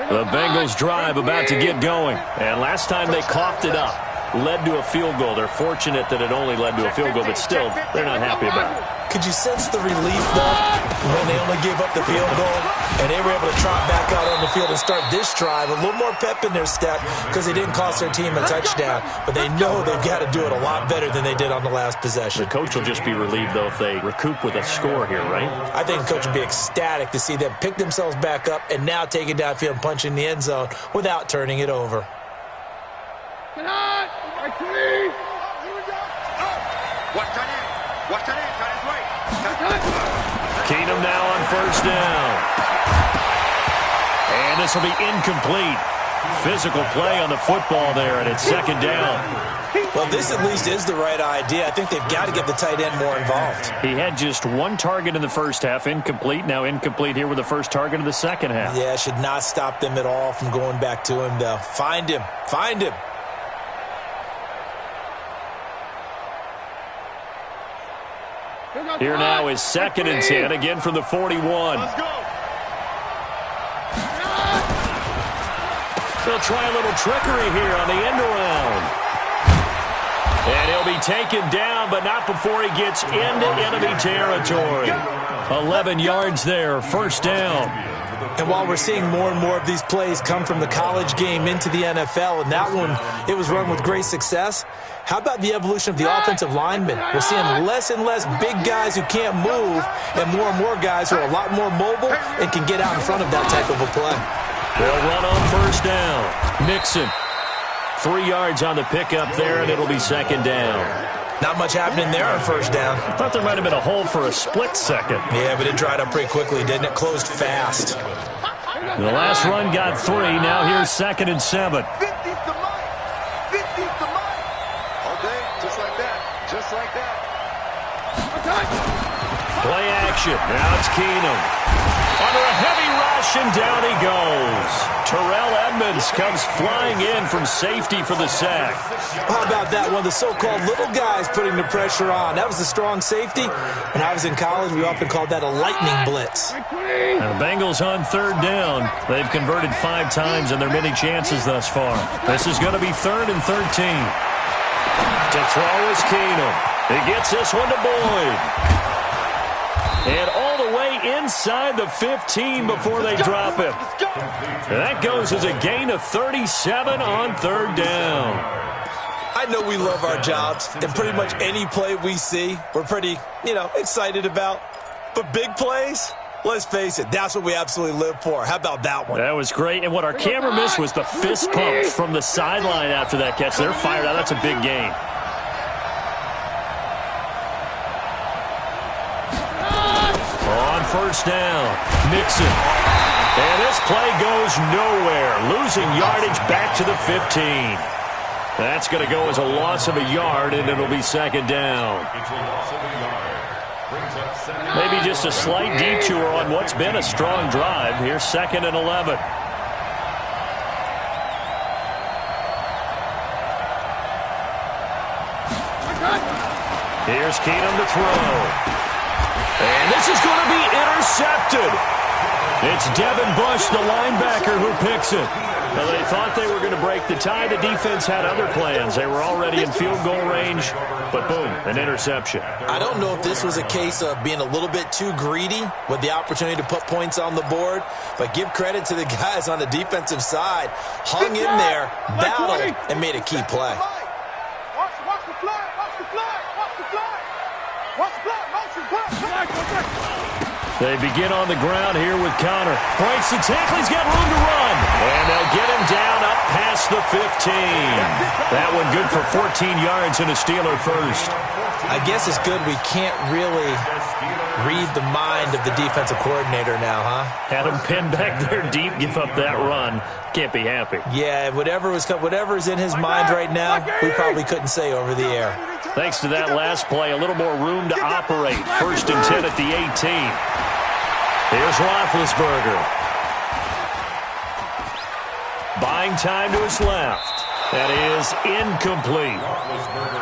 The Bengals drive about to get going. And last time they coughed it up, led to a field goal. They're fortunate that it only led to a field goal, but still, they're not happy about it. Could you sense the relief, though, when they only gave up the field goal and they were able to trot back out on the field and start this drive? A little more pep in their step because they didn't cost their team a touchdown, but they know they've got to do it a lot better than they did on the last possession. The coach will just be relieved, though, if they recoup with a score here, right? I think the coach would be ecstatic to see them pick themselves back up and now take it downfield and punch in the end zone without turning it over. Keenum now on 1st down. And this will be incomplete. Physical play on the football there, and it's 2nd down. Well, this at least is the right idea. I think they've got to get the tight end more involved. He had just 1 target in the first half, incomplete. Now incomplete here with the first target of the second half. Yeah, should not stop them at all from going back to him, though. Find him. Find him. Here now is 2nd and 10, again from the 41. Let's go. They'll try a little trickery here on the end around. And he'll be taken down, but not before he gets into enemy territory. 11 yards there, 1st down. And while we're seeing more and more of these plays come from the college game into the NFL, and that one, it was run with great success, how about the evolution of the offensive linemen? We're seeing less and less big guys who can't move and more guys who are a lot more mobile and can get out in front of that type of a play. They'll run on 1st down. Mixon, 3 yards on the pickup there, and it'll be 2nd down. Not much happening there on 1st down. I thought there might have been a hole for a split second. Yeah, but it dried up pretty quickly, didn't it? Closed fast. The last run got 3. Now here's 2nd and 7. 50's the money. 50's the money. Okay, just like that. Just like that. Play action. Now it's Keenum. Under a heavy rush, and down he goes. Terrell Edmonds comes flying in from safety for the sack. How about that? One of the so-called little guys putting the pressure on. That was a strong safety. When I was in college, we often called that a lightning blitz. And the Bengals on 3rd down. They've converted 5 times in their many chances thus far. This is going to be 3rd and 13. To throw is Keenum. He gets this one to Boyd. And all the away inside the 15 before they drop him. And that goes as a gain of 37 on third down. I know we love our jobs, and pretty much any play we see, we're pretty, excited about. But big plays, let's face it, that's what we absolutely live for. How about that one? That was great. And what our camera missed was the fist pump from the sideline after that catch. They're fired out. That's a big gain. On first down, Mixon. And this play goes nowhere. Losing yardage back to the 15. That's going to go as a loss of a yard, and it'll be second down. It's a loss of a yard. Brings up second. Maybe just a slight detour on what's been a strong drive. Here's 2nd and 11. Here's Keenum to throw. And this is going to be intercepted. It's Devin Bush, the linebacker, who picks it. Now, they thought they were going to break the tie. The defense had other plans. They were already in field goal range, but boom, an interception. I don't know if this was a case of being a little bit too greedy with the opportunity to put points on the board, but give credit to the guys on the defensive side. Hung in there, battled, and made a key play. Watch the flag, watch the flag, watch the flag. Watch the flag, watch the flag. They begin on the ground here with Connor. Breaks the tackle. He's got room to run. And they'll get him down up past the 15. That one good for 14 yards and a Steeler first. I guess it's good we can't really read the mind of the defensive coordinator now, huh? Had him pinned back there deep, give up that run. Can't be happy. Yeah, whatever's in his mind right now, we probably couldn't say over the air. Thanks to that last play, a little more room to operate. 1st and 10 at the 18. Here's Roethlisberger. Buying time to his left. That is incomplete.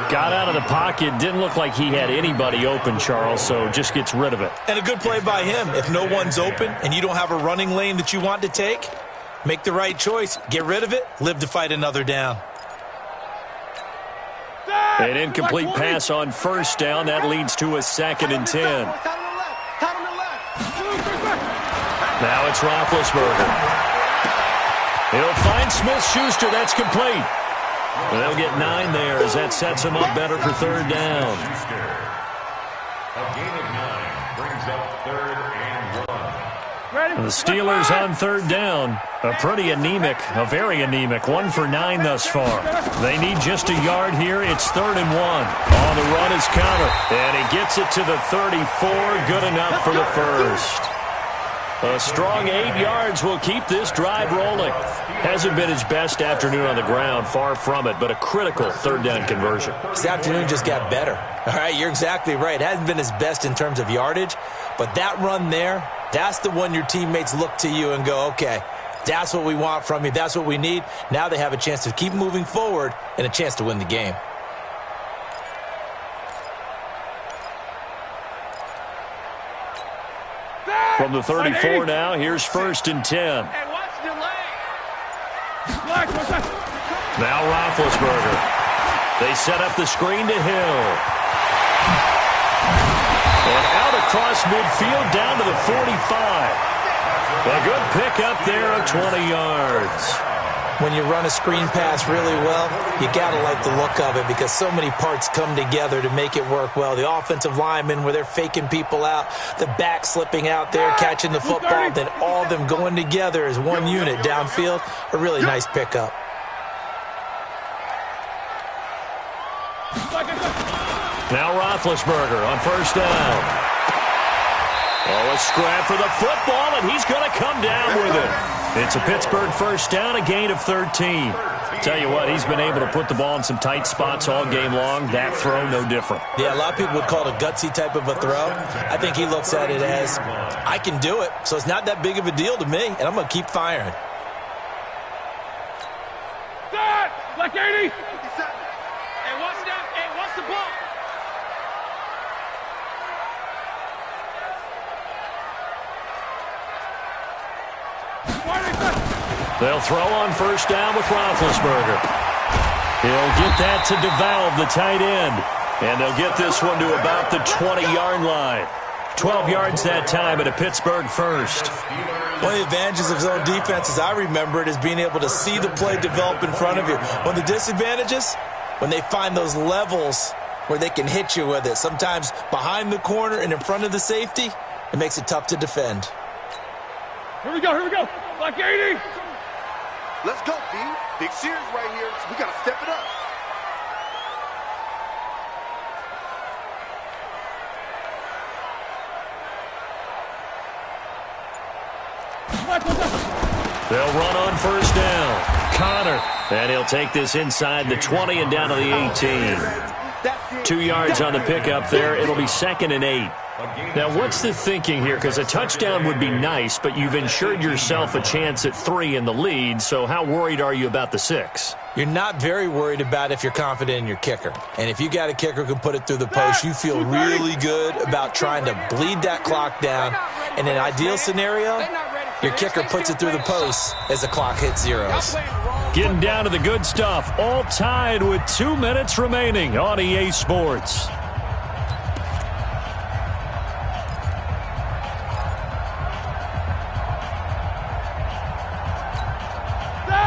Got out of the pocket. Didn't look like he had anybody open, Charles, so just gets rid of it. And a good play by him. If no one's open and you don't have a running lane that you want to take, make the right choice. Get rid of it. Live to fight another down. An incomplete pass on first down. That leads to a 2nd and 10. Now it's Roethlisberger. He'll find Smith-Schuster. That's complete. They'll get 9 there as that sets him up better for third down. A gain of 9 brings up 3rd and 1. The Steelers on third down. A very anemic 1 for 9 thus far. They need just a yard here. It's 3rd and 1. On the run is Connor. And he gets it to the 34. Good enough for the first. A strong 8 yards will keep this drive rolling. Hasn't been his best afternoon on the ground, far from it, but a critical third down conversion. This afternoon just got better. All right, you're exactly right. It hasn't been his best in terms of yardage, but that run there, that's the one your teammates look to you and go, okay, that's what we want from you. That's what we need. Now they have a chance to keep moving forward and a chance to win the game. From the 34 now, here's 1st and 10. Now Roethlisberger. They set up the screen to Hill. And out across midfield down to the 45. A good pickup there of 20 yards. When you run a screen pass really well, you got to like the look of it because so many parts come together to make it work well. The offensive linemen where they're faking people out, the back slipping out there, catching the football, then all of them going together as one unit downfield. A really nice pickup. Now Roethlisberger on first down. Oh, a scrap for the football, and he's going to come down with it. It's a Pittsburgh first down, a gain of 13. Tell you what, he's been able to put the ball in some tight spots all game long. That throw, no different. Yeah, a lot of people would call it a gutsy type of a throw. I think he looks at it as, I can do it, so it's not that big of a deal to me, and I'm going to keep firing. Black 80! Hey, watch that. Hey, watch the ball. They'll throw on first down with Roethlisberger. He'll get that to DeValve, the tight end. And they'll get this one to about the 20-yard line. 12 yards that time and a Pittsburgh first. One of the advantages of zone defense, as I remember it, is being able to see the play develop in front of you. One of the disadvantages, when they find those levels where they can hit you with it, sometimes behind the corner and in front of the safety, it makes it tough to defend. Here we go. Like 80. Let's go, D. Big series right here. So we got to step it up. They'll run on first down. Connor. And he'll take this inside the 20 and down to the 18. 2 yards on the pickup there. It'll be 2nd and 8. Now, what's the thinking here? Because a touchdown would be nice, but you've ensured yourself a chance at 3 in the lead, so how worried are you about the 6? You're not very worried about if you're confident in your kicker. And if you got a kicker who can put it through the post, you feel really good about trying to bleed that clock down. In an ideal scenario, your kicker puts it through the post as the clock hits zeros. Getting down to the good stuff, all tied with 2 minutes remaining on EA Sports.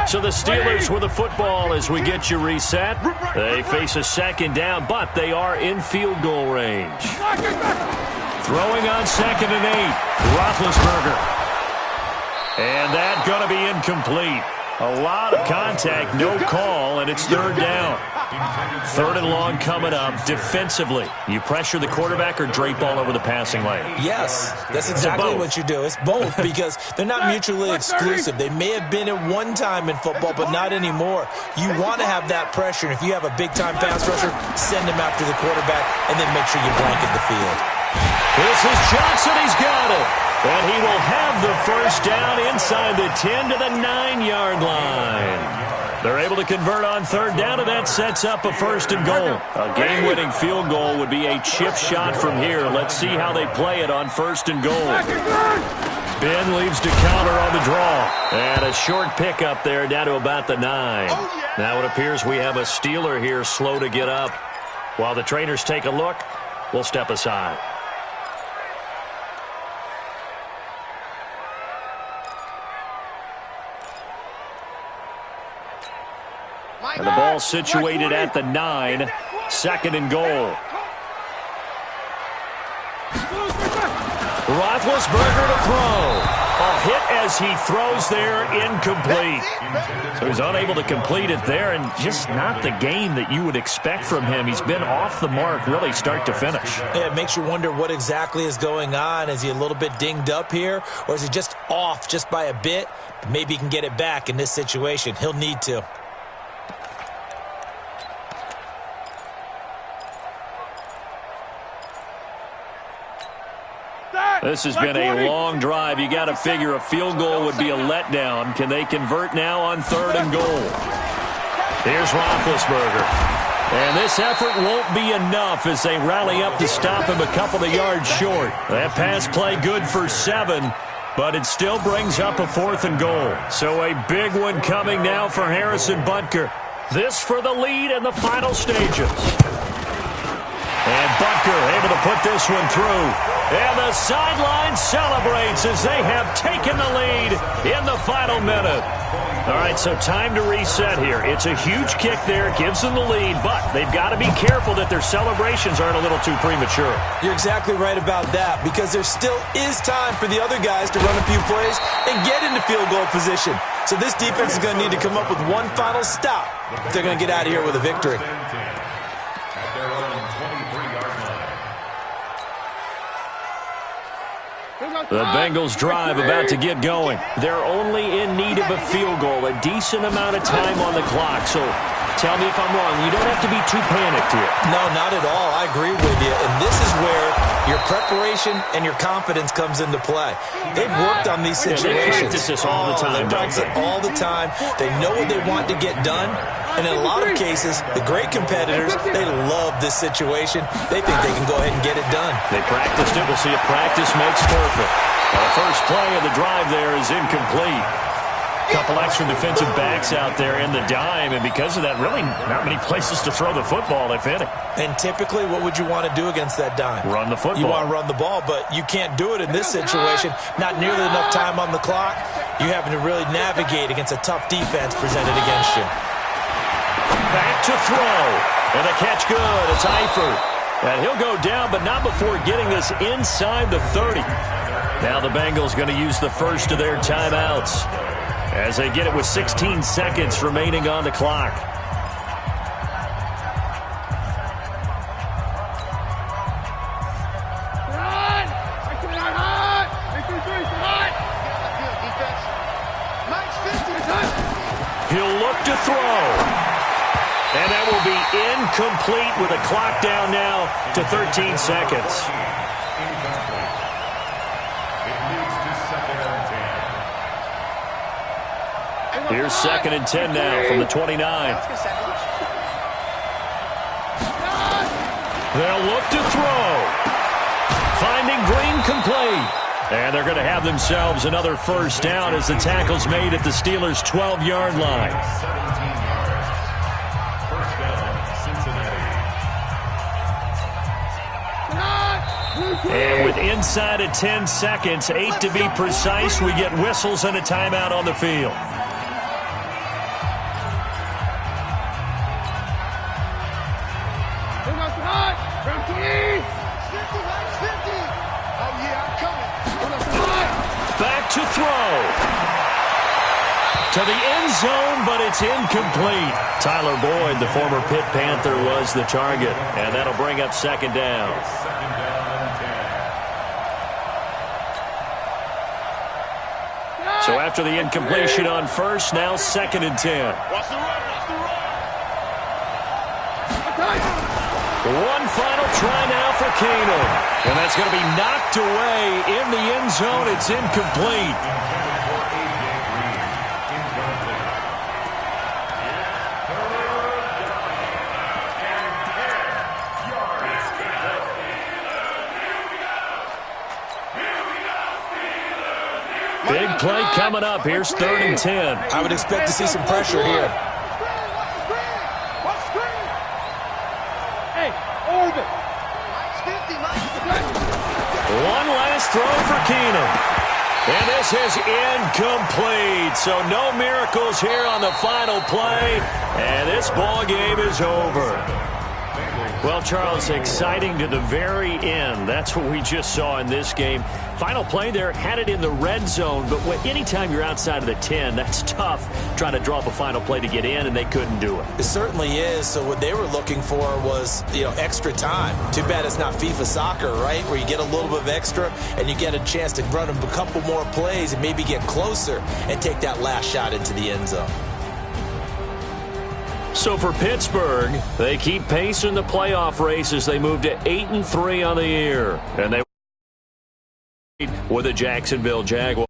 So the Steelers with the football as we get you reset. They face a 2nd down, but they are in field goal range. Throwing on 2nd and 8, Roethlisberger. And that going to be incomplete. A lot of contact, no call, and it's 3rd down. 3rd and long coming up defensively. You pressure the quarterback or drape all over the passing lane? Yes, that's exactly what you do. It's both because they're not mutually exclusive. They may have been at one time in football, but not anymore. You want to have that pressure, and if you have a big-time pass rusher, send him after the quarterback, and then make sure you blanket the field. This is Johnson. He's got it. And he will have the first down inside the 10 to the 9-yard line. They're able to convert on 3rd down, and that sets up a 1st and goal. A game-winning field goal would be a chip shot from here. Let's see how they play it on 1st and goal. Ben leaves to counter on the draw. And a short pickup there down to about the 9. Now it appears we have a Steeler here slow to get up. While the trainers take a look, we'll step aside. And the ball situated at the 9. 2nd and goal. Roethlisberger to throw. A hit as he throws there, incomplete. So he's unable to complete it there, and just not the game that you would expect from him. He's been off the mark really start to finish. Yeah, it makes you wonder what exactly is going on. Is he a little bit dinged up here, or is he just off just by a bit? Maybe he can get it back in this situation. He'll need to. This has been a long drive. You got to figure a field goal would be a letdown. Can they convert now on 3rd and goal? Here's Roethlisberger. And this effort won't be enough as they rally up to stop him a couple of yards short. That pass play good for 7, but it still brings up a 4th and goal. So a big one coming now for Harrison Butker. This for the lead in the final stages. And Butker able to put this one through. And the sideline celebrates as they have taken the lead in the final minute. All right, so time to reset here. It's a huge kick there, gives them the lead, but they've got to be careful that their celebrations aren't a little too premature. You're exactly right about that because there still is time for the other guys to run a few plays and get into field goal position. So this defense is going to need to come up with one final stop if they're going to get out of here with a victory. The Bengals drive about to get going. They're only in need of a field goal, a decent amount of time on the clock. So tell me if I'm wrong. You don't have to be too panicked here. No, not at all. I agree with you. And this is where your preparation and your confidence comes into play. They've worked on these situations. They practice this all the time. They practice it all the time. They know what they want to get done. And in a lot of cases, the great competitors, they love this situation. They think they can go ahead and get it done. They practiced it. We'll see if practice makes perfect. The first play of the drive there is incomplete. Couple extra defensive backs out there in the dime, and because of that, really not many places to throw the football, if any. And typically, what would you want to do against that dime? Run the football. You want to run the ball, but you can't do it in this situation. Not nearly enough time on the clock. You're having to really navigate against a tough defense presented against you. Back to throw. And a catch good. It's Eifert. And he'll go down, but not before getting this inside the 30. Now the Bengals going to use the first of their timeouts as they get it with 16 seconds remaining on the clock. He'll look to throw. And that will be incomplete with a clock down now to 13 seconds. Here's 2nd and 10 now from the 29. They'll look to throw. Finding Green complete. And they're going to have themselves another first down as the tackle's made at the Steelers' 12-yard line. 17 yards. First down, Cincinnati. And with inside of 10 seconds, 8 to be precise, we get whistles and a timeout on the field. Back to throw. To the end zone, but it's incomplete. Tyler Boyd, the former Pitt Panther, was the target. And that'll bring up 2nd down. Second down and 10. So after the incompletion on first, now 2nd and 10. Watch the run, watch the run. One final try now for Keenum. And that's going to be knocked away in the end zone. It's incomplete. Big play coming up. Here's 3rd and 10. I would expect to see some pressure here. One last throw for Keenum. And this is incomplete. So no miracles here on the final play. And this ball game is over. Well, Charles, exciting to the very end. That's what we just saw in this game. Final play there, had it in the red zone. But anytime you're outside of the 10, that's tough trying to draw up a final play to get in, and they couldn't do it. It certainly is. So what they were looking for was, extra time. Too bad it's not FIFA soccer, right, where you get a little bit of extra and you get a chance to run a couple more plays and maybe get closer and take that last shot into the end zone. So for Pittsburgh, they keep pace in the playoff race as they move to 8-3 on the year. And they with the Jacksonville Jaguars.